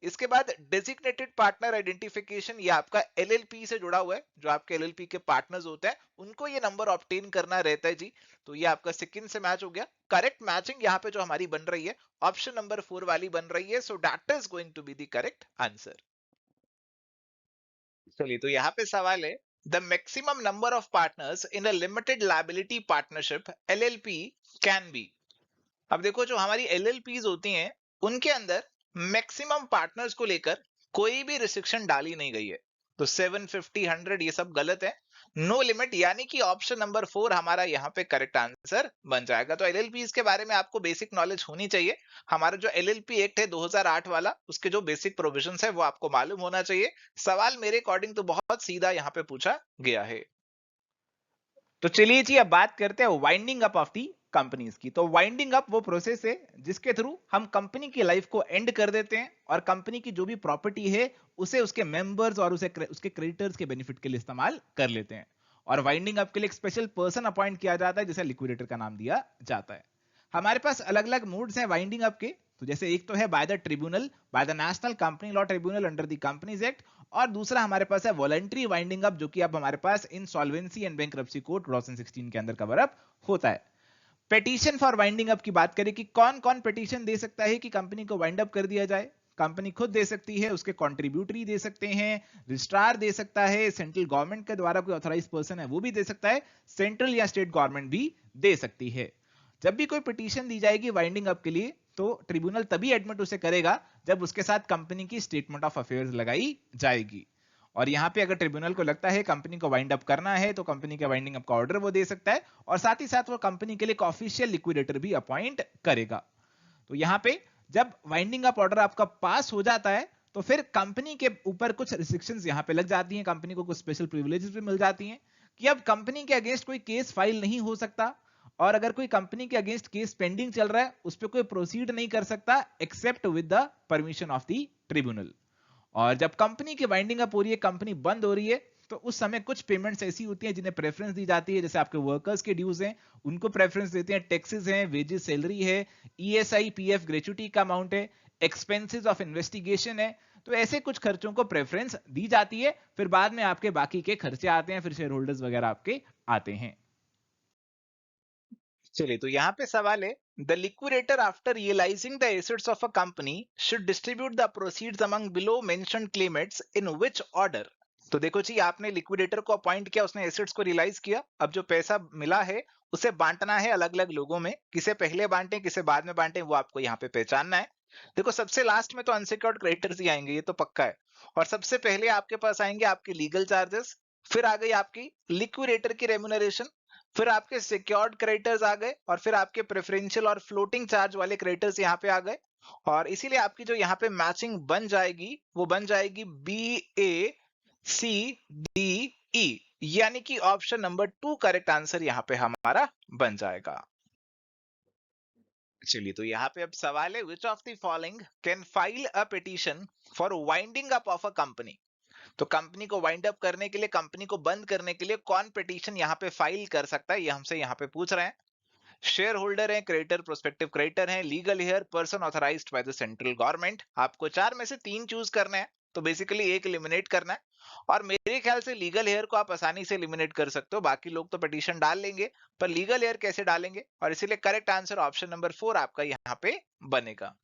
इसके बाद डेजिग्नेटेड पार्टनर आइडेंटिफिकेशन, ये आपका एलएलपी से जुड़ा हुआ है, जो आपके एलएलपी के पार्टनर्स होते हैं उनको ये नंबर ऑब्टेन करना रहता है जी, तो ये आपका सेकंड से मैच हो गया। करेक्ट मैचिंग यहाँ पे जो हमारी बन रही है ऑप्शन नंबर 4 वाली बन रही है, so that is going to be the correct answer. चलिए, तो यहाँ पे सवाल है, the maximum number of partners in a limited liability partnership LLP can be. अब देखो, जो हमारी एलएलपीज होती हैं उनके अंदर मैक्सिमम पार्टनर्स को लेकर कोई भी रिस्ट्रिक्शन डाली नहीं गई है, तो 750 100 ये सब गलत है, नो लिमिट, यानी कि ऑप्शन नंबर 4 हमारा यहाँ पे करेक्ट आंसर बन जाएगा। तो एलएलपीज के बारे में आपको बेसिक नॉलेज होनी चाहिए, हमारा जो एलएलपी एक्ट है 2008 वाला, उसके जो बेसिक प्रोविजंस है वो आपको मालूम होना चाहिए। सवाल मेरे अकॉर्डिंग तो बहुत सीधा यहाँ पे पूछा गया है। तो चलिए जी, अब बात करते हैं winding up of the companies की। तो वाइंडिंग अप वो प्रोसेस है जिसके थ्रू हम कंपनी की लाइफ को एंड कर देते हैं और कंपनी की जो भी प्रॉपर्टी है उसे उसके मेंबर्स और उसके क्रेडिटर्स के बेनिफिट के लिए इस्तेमाल कर लेते हैं। और वाइंडिंग अप के लिए एक स्पेशल पर्सन अपॉइंट किया जाता है जिसे लिक्विडेटर का नाम दिया जाता है। हमारे पास अलग अलग मोड्स हैं वाइंडिंग अप के, तो जैसे एक तो है by the tribunal, by the national company law tribunal under the companies act, और दूसरा हमारे पास है वॉलंटरी वाइंडिंग अप, जो कि अब हमारे पास इंसॉल्वेंसी एंड बैंक्रप्सी कोड 2016 के अंदर कवर अप होता है। पेटिशन फॉर वाइंडिंग अप की बात करें कि कौन कौन पेटिशन दे सकता है कि कंपनी को वाइंड अप कर दिया जाए। कंपनी खुद दे सकती है, उसके कॉन्ट्रीब्यूटरी दे सकते हैं, रजिस्ट्रार दे सकता है, सेंट्रल गवर्नमेंट के द्वारा कोई ऑथराइज पर्सन है वो भी दे सकता है, सेंट्रल या स्टेट गवर्नमेंट भी दे सकती है। जब भी कोई पिटीशन दी जाएगी वाइंडिंग अप के लिए तो ट्रिब्यूनल तभी एडमिट उसे करेगा जब उसके साथ कंपनी की स्टेटमेंट ऑफ अफेयर्स लगाई जाएगी। और यहाँ पे अगर ट्रिब्यूनल को लगता है कंपनी को वाइंड अप करना है तो कंपनी के वाइंडिंग अप का ऑर्डर वो दे सकता है, और साथ ही साथ वो कंपनी के लिए एक ऑफिशियल लिक्विडेटर भी अपॉइंट करेगा। तो यहाँ पे जब वाइंडिंग अप ऑर्डर आपका पास हो जाता है तो फिर कंपनी के ऊपर कुछ रिस्ट्रिक्शंस यहाँ पे लग जाती हैं, कंपनी को कुछ स्पेशल प्रिविलेजेस भी मिल जाती हैं कि अब कंपनी के अगेंस्ट कोई केस फाइल नहीं हो सकता, और अगर कोई कंपनी के अगेंस्ट केस पेंडिंग चल रहा है उस पर कोई प्रोसीड नहीं कर सकता except with the permission of the tribunal. और जब कंपनी की वाइंडिंग अप हो रही है, कंपनी बंद हो रही है, तो उस समय कुछ पेमेंट्स ऐसी होती हैं जिन्हें प्रेफरेंस दी जाती है, जैसे आपके वर्कर्स के ड्यूज हैं उनको प्रेफरेंस देते हैं, टैक्सेस हैं, वेजेस सैलरी है, ईएसआई पीएफ ग्रेच्युटी का अमाउंट है, एक्सपेंसेस ऑफ इन्वेस्टिगेशन है, तो ऐसे कुछ खर्चों को प्रेफरेंस दी जाती है। फिर बाद में आपके बाकी के खर्चे आते हैं, फिर शेयर होल्डर्स वगैरह आपके आते हैं। चलिए, तो यहाँ पे सवाल है, the liquidator after realising the assets of a company should distribute the proceeds among below mentioned claimants in which order. तो देखो जी, आपने लिक्विडेटर को अपॉइंट किया, उसने एसेट्स को रियलाइज किया, अब जो पैसा मिला है उसे बांटना है अलग अलग लोगों में, किसे पहले बांटे किसे बाद में बांटे वो आपको यहाँ पे पहचानना है। देखो, सबसे लास्ट में तो अनसिक्योर्ड क्रेडिटर्स ही आएंगे, ये तो पक्का है, और सबसे पहले आपके पास आएंगे आपके लीगल चार्जेस, फिर आ गई आपकी लिक्विडेटर की रेम्युनरेशन, फिर आपके सिक्योर्ड क्रेडिटर्स आ गए, और फिर आपके प्रेफरेंशियल और फ्लोटिंग चार्ज वाले क्रेडिटर्स यहाँ पे आ गए। और इसीलिए आपकी जो यहाँ पे मैचिंग बन जाएगी वो बन जाएगी BACDE, यानी कि ऑप्शन नंबर 2 करेक्ट आंसर यहाँ पे हमारा बन जाएगा। चलिए, तो यहाँ पे अब सवाल है, which of the following can file a petition for winding up of a company. तो कंपनी को वाइंड अप करने के लिए, कंपनी को बंद करने के लिए कौन पिटीशन यहाँ पे फाइल कर सकता है, ये हमसे यहाँ पे पूछ रहे हैं। शेयर होल्डर है, क्रेडिटर, प्रोस्पेक्टिव क्रेडिटर है, legal heir, person authorised by the central government. आपको 4 में से 3 चूज करना है, तो बेसिकली एक एलिमिनेट करना है, और मेरे ख्याल से लीगल हेयर को आप आसानी से एलिमिनेट कर सकते हो, बाकी लोग तो पिटीशन डाल लेंगे, पर लीगल हेयर कैसे डालेंगे, और इसीलिए करेक्ट आंसर ऑप्शन नंबर 4 आपका यहाँ पे बनेगा।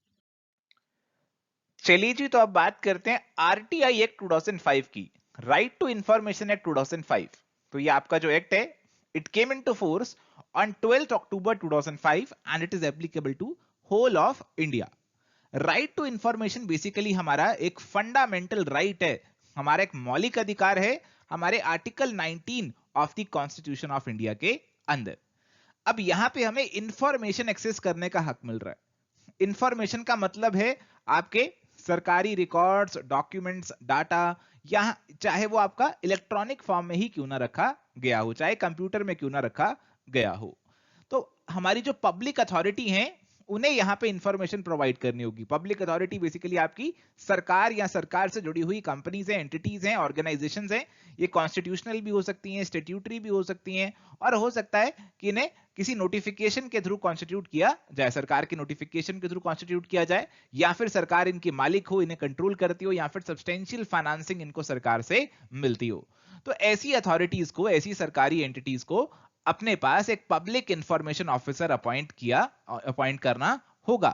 चलिए जी, तो अब बात करते हैं आरटीआई एक्ट 2005 की, राइट टू इंफॉर्मेशन एक्ट 2005। तो ये आपका जो एक्ट है, it came into force on 12 October 2005 and it is applicable to whole of India. Right to information basically हमारा एक फंडामेंटल राइट है, हमारा एक मौलिक अधिकार है, हमारे article 19 of the constitution of India के अंदर। अब यहां पे हमें इंफॉर्मेशन एक्सेस करने का हक मिल रहा है। इंफॉर्मेशन का मतलब है आपके सरकारी रिकॉर्ड्स, डॉक्यूमेंट्स, डाटा, यहाँ चाहे वो आपका इलेक्ट्रॉनिक फॉर्म में ही क्यों ना रखा गया हो, चाहे कंप्यूटर में क्यों ना रखा गया हो। तो हमारी जो पब्लिक अथॉरिटी है उन्हें यहाँ पे इंफॉर्मेशन प्रोवाइड करनी होगी। पब्लिक अथॉरिटी बेसिकली आपकी सरकार या सरकार से जुड़ी हुई कंपनीज हैं, एंटिटीज हैं, ऑर्गेनाइजेशंस हैं। ये कॉन्स्टिट्यूशनल भी हो सकती हैं, स्टैट्यूटरी भी हो सकती हैं, और हो सकता है कि इन्हें किसी नोटिफिकेशन के थ्रू कॉन्स्टिट्यूट किया जाए, सरकार के नोटिफिकेशन के थ्रू कॉन्स्टिट्यूट किया जाए, या फिर सरकार इनकी मालिक हो, इन्हें कंट्रोल करती हो, या फिर सब्सटेंशियल फाइनेंसिंग इनको सरकार से मिलती हो। तो ऐसी अथॉरिटीज को, ऐसी सरकारी एंटिटीज को अपने पास एक पब्लिक इंफॉर्मेशन ऑफिसर अपॉइंट करना होगा।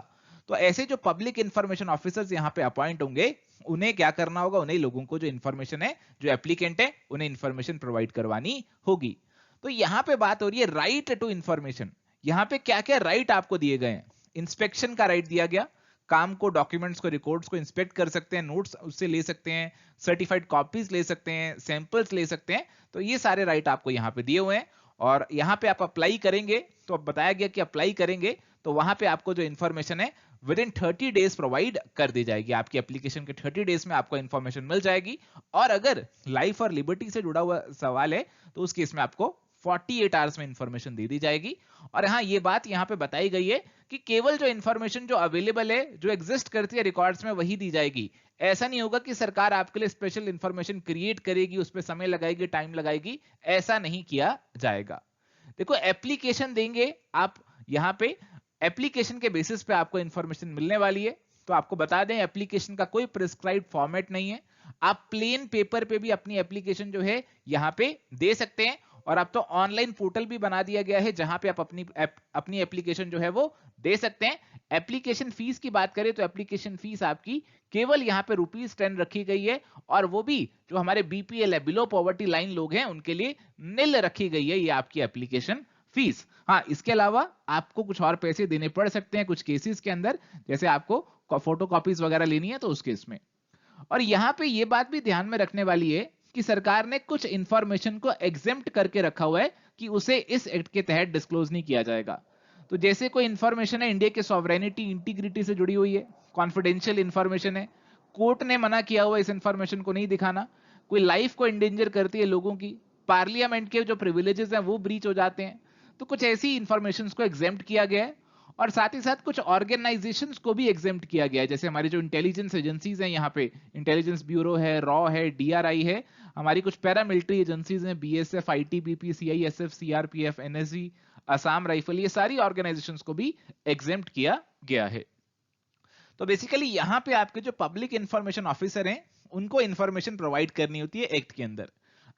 तो ऐसे जो पब्लिक इंफॉर्मेशन ऑफिसर्स यहाँ पे अपॉइंट होंगे, उन्हें क्या करना होगा, उन्हें लोगों को जो इंफॉर्मेशन है, जो एप्लीकेंट है, उन्हें इंफॉर्मेशन प्रोवाइड करवानी होगी। तो यहाँ पे बात हो रही है राइट टू इंफॉर्मेशन। यहाँ पे क्या क्या राइट आपको दिए गए हैं? इंस्पेक्शन का राइट दिया गया, काम को, डॉक्यूमेंट्स को, रिकॉर्ड्स को इंस्पेक्ट कर सकते हैं, नोट्स उससे ले सकते हैं, सर्टिफाइड कॉपीज ले सकते हैं, सैंपल्स ले सकते हैं। तो ये सारे राइट आपको यहाँ पे दिए हुए हैं। और यहाँ पे आप अप्लाई करेंगे तो अब बताया गया कि अप्लाई करेंगे तो वहां पे आपको जो इन्फॉर्मेशन है विद इन 30 डेज प्रोवाइड कर दी जाएगी। आपकी एप्लीकेशन के 30 डेज में आपको इन्फॉर्मेशन मिल जाएगी। और अगर लाइफ और लिबर्टी से जुड़ा हुआ सवाल है तो उस केस में आपको 48 आवर्स में इंफॉर्मेशन दे दी जाएगी। और हाँ, ये बात यहाँ पे बताई गई है कि केवल जो इंफॉर्मेशन जो अवेलेबल है, जो एग्जिस्ट करती है रिकॉर्ड्स में, वही दी जाएगी। ऐसा नहीं होगा कि सरकार आपके लिए स्पेशल इंफॉर्मेशन क्रिएट करेगी, उस पर समय लगाएगी, टाइम लगाएगी, ऐसा नहीं किया जाएगा। देखो, एप्लीकेशन देंगे आप, यहाँ पे एप्लीकेशन के बेसिस पे आपको इंफॉर्मेशन मिलने वाली है। तो आपको बता दें, एप्लीकेशन का कोई प्रिस्क्राइब फॉर्मेट नहीं है। आप प्लेन पेपर पे भी अपनी एप्लीकेशन जो है यहाँ पे दे सकते हैं। और अब तो ऑनलाइन पोर्टल भी बना दिया गया है जहां पे आप अपनी एप्लीकेशन जो है वो दे सकते हैं। एप्लीकेशन फीस की बात करें तो एप्लीकेशन फीस आपकी केवल यहाँ पे ₹10 रखी गई है। और वो भी जो हमारे बीपीएल है, बिलो पॉवर्टी लाइन लोग हैं, उनके लिए निल रखी गई है ये आपकी एप्लीकेशन फीस। हाँ, इसके अलावा आपको कुछ और पैसे देने पड़ सकते हैं कुछ केसेस के अंदर, जैसे आपको फोटो कॉपीज वगैरह लेनी है तो उस केस में। और यहाँ पे ये बात भी ध्यान में रखने वाली है कि सरकार ने कुछ इंफॉर्मेशन को एग्जेम्प्ट करके रखा हुआ है कि उसे इस एक्ट के तहत डिस्क्लोज नहीं किया जाएगा। तो जैसे कोई इंफॉर्मेशन है इंडिया के सॉवरेनिटी, इंटीग्रिटी से जुड़ी हुई है, कॉन्फिडेंशियल इंफॉर्मेशन है, कोर्ट ने मना किया हुआ इस इंफॉर्मेशन को नहीं दिखाना, कोई लाइफ को इंडेंजर करती है लोगों की, पार्लियामेंट के जो प्रिविलेजेस हैं वो ब्रीच हो जाते हैं, तो कुछ ऐसी इंफॉर्मेशन को एग्जेम्प्ट किया गया है। और साथ ही साथ कुछ ऑर्गेनाइजेशंस को भी एग्जेम्प्ट किया गया है, जैसे हमारी जो इंटेलिजेंस एजेंसीज हैं, यहाँ पे इंटेलिजेंस ब्यूरो है, रॉ है, डीआरआई है, हमारी कुछ पैरामिलिट्री एजेंसीज हैं, BSF, ITBP, CISF, CRPF, NSG, Assam rifle, ये सारी ऑर्गेनाइजेशंस को भी एग्जेम्प्ट किया गया है। तो बेसिकली यहाँ पे आपके जो पब्लिक इंफॉर्मेशन ऑफिसर हैं उनको इंफॉर्मेशन प्रोवाइड करनी होती है एक्ट के अंदर।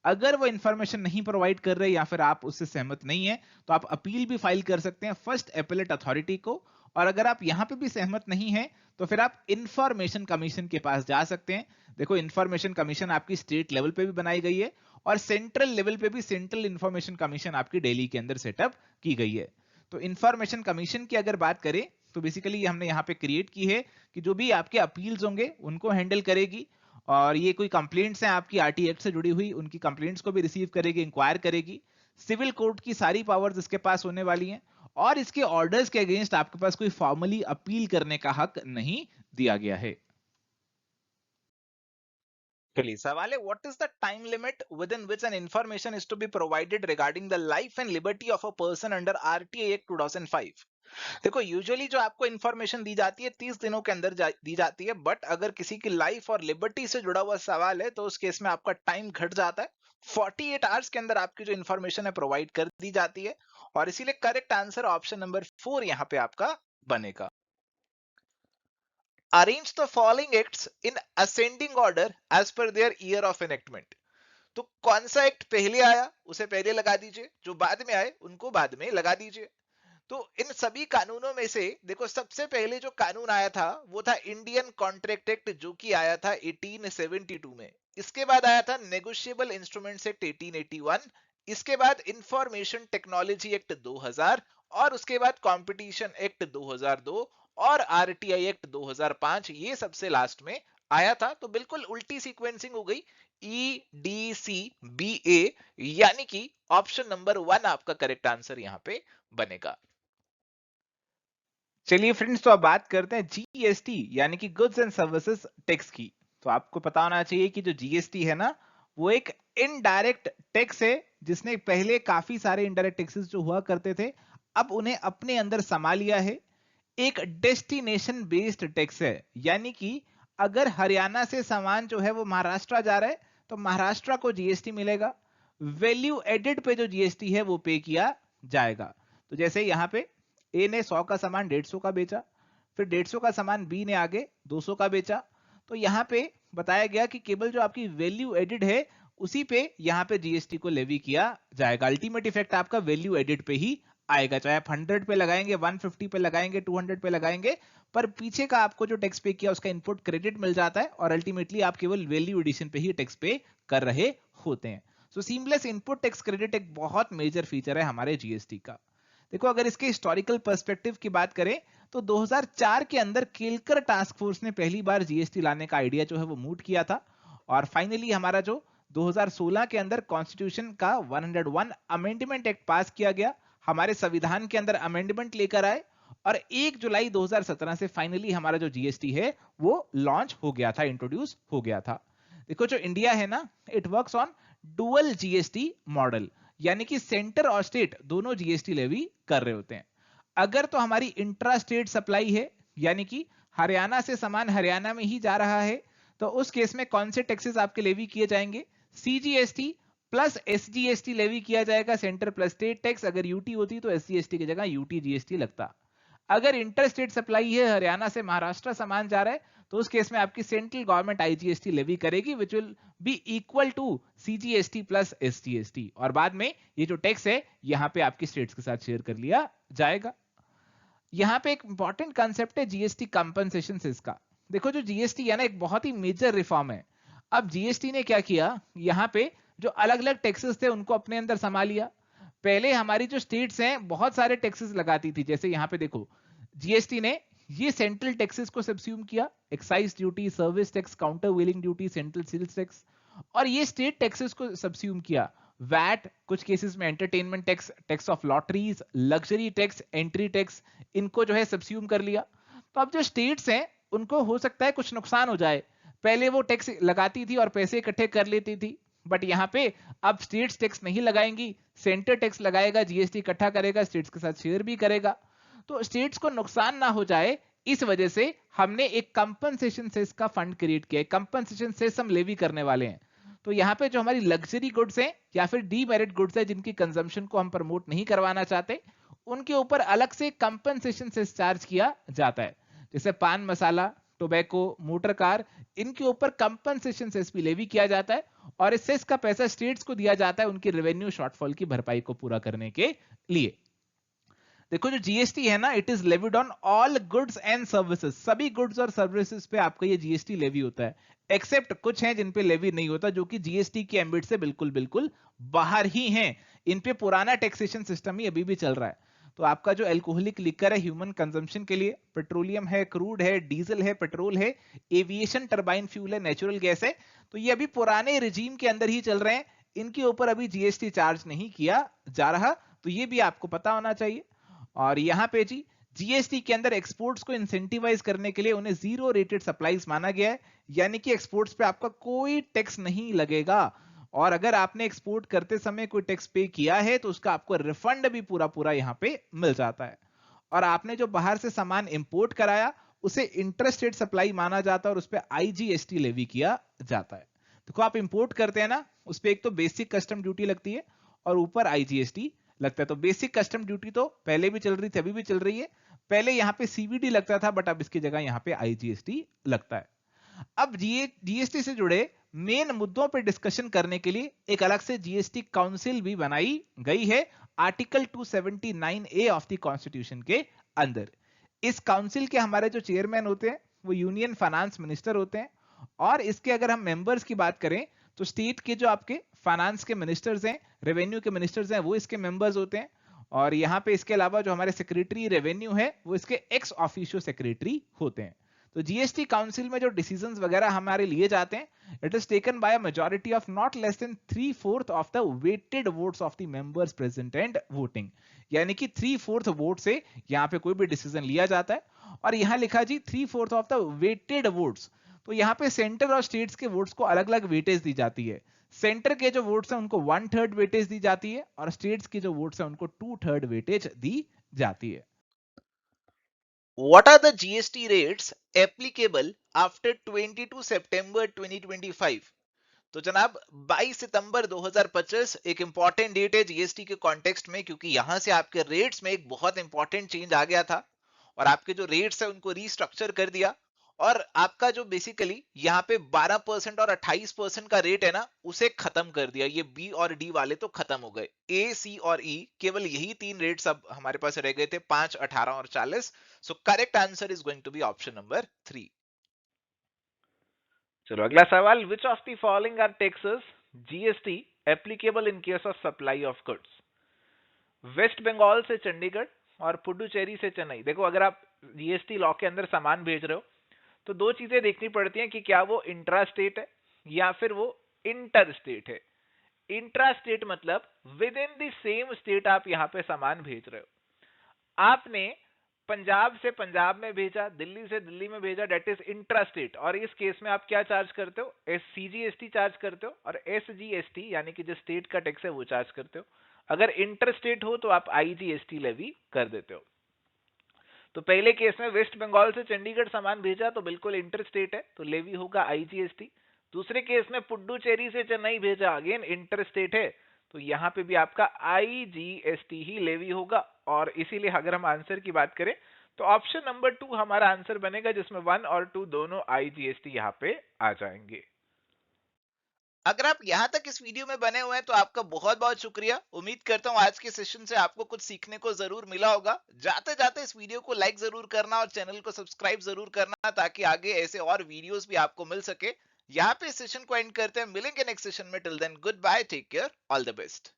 अगर वो इंफॉर्मेशन नहीं प्रोवाइड कर रहे या फिर आप उससे सहमत नहीं है तो आप अपील भी फाइल कर सकते हैं फर्स्ट एपेलेट अथॉरिटी को। और अगर आप यहां पे भी सहमत नहीं है तो फिर आप इंफॉर्मेशन कमीशन के पास जा सकते हैं। देखो, इंफॉर्मेशन कमीशन आपकी स्टेट लेवल पे भी बनाई गई है और सेंट्रल लेवल पे भी सेंट्रल इंफॉर्मेशन कमीशन आपकी दिल्ली के अंदर सेटअप की गई है। तो इंफॉर्मेशन कमीशन की अगर बात करें तो बेसिकली हमने यहाँ पे क्रिएट की है कि जो भी आपके अपील्स होंगे उनको हैंडल करेगी। और ये कोई कंप्लेंट्स हैं आपकी आरटी एक्ट से जुड़ी हुई, उनकी कंप्लेंट्स को भी रिसीव करेगी, इंक्वायर करेगी। सिविल कोर्ट की सारी पावर्स इसके पास होने वाली हैं। और इसके ऑर्डर्स के अगेंस्ट आपके पास कोई फॉर्मली अपील करने का हक नहीं दिया गया है। चलिए, सवाल है, what is the time limit within which an information is to be provided regarding the life and liberty of a person under RTI act 2005? देखो, यूजुअली जो आपको इंफॉर्मेशन दी जाती है 30 दिनों के अंदर दी जाती है, बट अगर किसी की लाइफ और लिबर्टी से जुड़ा हुआ सवाल है तो उस केस में आपका टाइम घट जाता है। 48 आवर्स के अंदर आपकी जो इंफॉर्मेशन है प्रोवाइड कर दी जाती है। और इसीलिए करेक्ट आंसर ऑप्शन नंबर 4 यहाँ पे आपका बनेगा। Arrange the following acts in ascending order as per their year of enactment. तो कौन सा एक्ट पहले आया उसे पहले लगा दीजिए, जो बाद में आए उनको बाद में लगा दीजिए। तो इन सभी कानूनों में से देखो, सबसे पहले जो कानून आया था वो था इंडियन कॉन्ट्रैक्ट एक्ट, जो कि आया था 1872 में। इसके बाद आया था नेगोशिएबल इंस्ट्रूमेंट्स एक्ट 1881। इसके बाद इंफॉर्मेशन टेक्नोलॉजी एक्ट 2000। और उसके बाद कंपटीशन एक्ट 2002 और आरटीआई एक्ट 2005, ये सबसे लास्ट में आया था। तो बिल्कुल उल्टी सीक्वेंसिंग हो गई, ई डी सी बी ए, यानी कि ऑप्शन नंबर 1 आपका करेक्ट आंसर यहां पे बनेगा। चलिए फ्रेंड्स, तो अब बात करते हैं जीएसटी यानी कि गुड्स एंड सर्विसेज टैक्स की। तो आपको पता होना चाहिए कि जो जीएसटी है ना, वो एक इनडायरेक्ट टैक्स है, जिसने पहले काफी सारे इनडायरेक्ट टैक्सेस जो हुआ करते थे, अब उन्हें अपने अंदर समा लिया है। एक डेस्टिनेशन बेस्ड टैक्स है, यानी कि अगर हरियाणा से सामान जो है वो महाराष्ट्र जा रहा है, तो महाराष्ट्र को जीएसटी मिलेगा। वैल्यू एडेड पे जो जीएसटी है वो पे किया जाएगा। तो जैसे यहाँ पे ए ने 100 का सामान 150 का बेचा, फिर 150 का सामान बी ने आगे 200 का बेचा, तो यहाँ पे बताया गया कि केवल जो आपकी वैल्यू एडेड है उसी पे यहाँ पे जीएसटी को लेवी किया जाएगा। अल्टीमेट इफेक्ट आपका वैल्यू एडेड पे ही आएगा, चाहे आप 100 पे लगाएंगे, 150 पे लगाएंगे, 200 पे लगाएंगे, पर पीछे का आपको जो टैक्स पे किया उसका इनपुट क्रेडिट मिल जाता है और अल्टीमेटली आप केवल वैल्यू एडिशन पे ही टैक्स पे कर रहे होते हैं। सो सीमलेस इनपुट टैक्स क्रेडिट एक बहुत मेजर फीचर है हमारे जीएसटी का। देखो, अगर इसके हिस्टोरिकल पर्सपेक्टिव की बात करें तो 2004 के अंदर केलकर टास्क फोर्स ने पहली बार जीएसटी लाने का आइडिया जो है वो मूट किया था, और फाइनली हमारा जो 2016 के अंदर कॉन्स्टिट्यूशन का 101 अमेंडमेंट एक्ट पास किया गया, हमारे संविधान के अंदर अमेंडमेंट लेकर आए, और 1 जुलाई 2017 से फाइनली हमारा जो जीएसटी है वो लॉन्च हो गया था, इंट्रोड्यूस हो गया था। देखो, जो इंडिया है ना, it works on dual GST model, यानी कि सेंटर और स्टेट दोनों जीएसटी लेवी कर रहे होते हैं। अगर तो हमारी इंट्रा स्टेट सप्लाई है, यानी कि हरियाणा से सामान हरियाणा में ही जा रहा है, तो उस केस में कौन से टैक्सेस आपके लेवी किए जाएंगे? सीजीएसटी प्लस एसजीएसटी लेवी किया जाएगा, सेंटर प्लस स्टेट टैक्स। अगर यूटी होती तो एसजीएसटी की जगह यूटी जीएसटी लगता। अगर इंटर स्टेट सप्लाई है, हरियाणा से महाराष्ट्र सामान जा रहा है, तो उस केस में आपकी सेंट्रल गवर्नमेंट आईजीएसटी लेवी करेगी, which will be equal to CGST plus SGST, और बाद में ये जो टैक्स है यहाँ पे आपकी स्टेट्स के साथ शेयर कर लिया जाएगा। यहाँ पे एक इंपॉर्टेंट कंसेप्ट है जीएसटी कंपनसेशन सेस का। देखो, जो जीएसटी है ना, एक बहुत ही मेजर रिफॉर्म है। अब जीएसटी ने क्या किया, यहाँ पे जो अलग अलग टैक्सेस थे उनको अपने अंदर संभाल लिया। पहले हमारी जो स्टेट्स हैं बहुत सारे टैक्सेस लगाती थी, जैसे यहाँ पे देखो, जीएसटी ने ये सेंट्रल टैक्सेस को सब्स्यूम किया, excise duty, service tax, countervailing duty, central sales tax, और ये स्टेट टैक्सेस को सब्स्यूम किया, वैट, कुछ केसेस में entertainment tax, tax of lotteries, luxury tax, entry tax, इनको जो है सब्स्यूम कर लिया। तो अब जो स्टेट्स हैं उनको हो सकता है कुछ नुकसान हो जाए, पहले वो टैक्स लगाती थी और पैसे इकट्ठे कर लेती थी, बट यहाँ पे अब स्टेट्स टैक्स नहीं लगाएंगी, सेंटर टैक्स लगाएगा, जीएसटी इकट्ठा करेगा, स्टेट्स के साथ शेयर भी करेगा। तो स्टेट्स को नुकसान ना हो जाए, इस वजह से हमने एक कंपनसेशन सेस का फंड क्रिएट किया है। कंपनसेशन सेस हम लेवी करने वाले हैं। तो यहाँ पे जो हमारी लग्जरी गुड्स हैं या फिर डीमेरिट गुड्स है, जिनकी कंजम्पशन को हम प्रमोट नहीं करवाना चाहते, उनके ऊपर अलग से कंपनसेशन सेस चार्ज किया जाता है। जैसे पान मसाला, टोबैको, मोटर कार, इनके ऊपर कंपनसेशन सेस भी लेवी किया जाता है, और इस सेस का पैसा स्टेट्स को दिया जाता है उनकी रेवेन्यू शॉर्टफॉल की भरपाई को पूरा करने के लिए। देखो, जो जीएसटी है ना, it is levied on all goods and services, सभी गुड्स और सर्विसेज पे आपका ये जीएसटी लेवी होता है, एक्सेप्ट कुछ हैं जिन पे लेवी नहीं होता, जो कि जीएसटी के एम्बिट से बिल्कुल बिल्कुल बाहर ही हैं। इन पे पुराना टैक्सेशन सिस्टम ही अभी भी चल रहा है। तो आपका जो एल्कोहलिक लिकर है ह्यूमन कंजम्पशन के लिए, पेट्रोलियम है, क्रूड है, डीजल है, पेट्रोल है, एविएशन टर्बाइन फ्यूल है, नेचुरल गैस है, तो ये अभी पुराने रिजीम के अंदर ही चल रहे हैं, इनके ऊपर अभी जीएसटी चार्ज नहीं किया जा रहा। तो ये भी आपको पता होना चाहिए। और यहाँ पे जी, जीएसटी के अंदर एक्सपोर्ट्स को इंसेंटिवाइज करने के लिए उन्हें जीरो रेटेड सप्लाईज माना गया है, यानी कि एक्सपोर्ट्स पे आपका कोई टैक्स नहीं लगेगा, और अगर आपने एक्सपोर्ट करते समय कोई टैक्स पे किया है तो उसका आपको रिफंड भी पूरा पूरा यहाँ पे मिल जाता है। और आपने जो बाहर से सामान इंपोर्ट कराया उसे इंटरस्टेट सप्लाई माना जाता है और उस पर आईजीएसटी लेवी किया जाता है। देखो, आप इंपोर्ट करते हैं ना, उस पर एक तो बेसिक कस्टम ड्यूटी लगती है और ऊपर आईजीएसटी लगता है। तो बेसिक कस्टम ड्यूटी तो पहले भी चल रही थी, अभी भी चल रही है। पहले यहाँ पे सीवीडी लगता था, बट अब इसकी जगह यहाँ पे आईजीएसटी लगता है। अब जीएसटी से जुड़े मेन मुद्दों पर डिस्कशन करने के लिए एक अलग से जीएसटी काउंसिल भी बनाई गई है, article 279A of the constitution के अंदर। इस काउंसिल के हमारे जो चेयरमैन होते हैं वो यूनियन फाइनेंस मिनिस्टर होते हैं, और इसके अगर हम मेंबर्स की बात करें तो स्टेट के जो आपके फाइनेंस के मिनिस्टर्स हैं, रेवेन्यू के मिनिस्टर्स हैं, वो इसके मेंबर्स होते हैं। और यहाँ पे इसके अलावा जो हमारे सेक्रेटरी रेवेन्यू है वो इसके एक्स ऑफिशियो सेक्रेटरी होते हैं। तो जीएसटी काउंसिल में जो डिसीजंस वगैरह हमारे लिए जाते हैं, it is taken by a majority of not less than 3/4 of the weighted votes of the members present and voting, यानी कि 3/4 वोट से यहाँ पे कोई भी डिसीजन लिया जाता है। और यहाँ लिखा जी 3/4 ऑफ द वेटेड वोट्स, तो यहाँ पे सेंटर और स्टेट्स के वोट्स को अलग अलग वेटेज दी जाती है। सेंटर के जो वोट्स हैं उनको 1/3 वेटेज दी जाती है और स्टेट्स के जो वोट्स हैं उनको 2/3 वेटेज दी जाती है। What are the GST rates applicable after 22 September 2025? तो जनाब 22 सितंबर 2025 एक इंपॉर्टेंट डेट है जीएसटी के कॉन्टेक्स्ट में, क्योंकि यहां से आपके रेट्स में एक बहुत इंपॉर्टेंट चेंज आ गया था और आपके जो रेट्स है उनको रीस्ट्रक्चर कर दिया। और आपका जो बेसिकली यहाँ पे 12% और 28% का रेट है ना, उसे खत्म कर दिया। ये बी और डी वाले तो खत्म हो गए, ए, सी और ई केवल यही तीन रेट्स अब हमारे पास रह गए थे, 5, 18 और 40। So correct answer is going to be option number 3। चलो अगला सवाल, which of the following are taxes GST applicable in case of supply of goods? West Bengal से चंडीगढ़ और पुडुचेरी से चेन्नई। देखो अगर आप जीएसटी लॉ के अंदर सामान भेज रहे हो तो दो चीजें देखनी पड़ती हैं कि क्या वो इंट्रा स्टेट है या फिर वो इंटर स्टेट है। इंट्रा स्टेट मतलब with in the same state आप यहां पे सामान भेज रहे हो। आपने पंजाब से पंजाब में भेजा, दिल्ली से दिल्ली में भेजा, डेट इज इंट्रा स्टेट। और इस केस में आप क्या चार्ज करते हो? सीजीएसटी चार्ज करते हो और एसजीएसटी यानी कि जो स्टेट का टैक्स है वो चार्ज करते हो। अगर इंटर स्टेट हो तो आप आईजीएसटी लेवी कर देते हो। तो पहले केस में वेस्ट बंगाल से चंडीगढ़ सामान भेजा तो बिल्कुल इंटर स्टेट है, तो लेवी होगा आईजीएसटी। दूसरे केस में पुडुचेरी से चेन्नई भेजा, अगेन इंटर स्टेट है, तो यहां पे भी आपका आईजीएसटी ही लेवी होगा। और इसीलिए अगर हम आंसर की बात करें तो ऑप्शन नंबर 2 हमारा आंसर बनेगा, जिसमें 1 और 2 दोनों आईजीएसटी यहां पे आ जाएंगे। अगर आप यहां तक इस वीडियो में बने हुए हैं तो आपका बहुत बहुत शुक्रिया। उम्मीद करता हूं आज के सेशन से आपको कुछ सीखने को जरूर मिला होगा। जाते जाते इस वीडियो को लाइक जरूर करना और चैनल को सब्सक्राइब जरूर करना, ताकि आगे ऐसे और वीडियोस भी आपको मिल सके। यहाँ पे इस सेशन को एंड करते हैं, मिलेंगे नेक्स्ट सेशन में। Till then good bye, take care, all the best.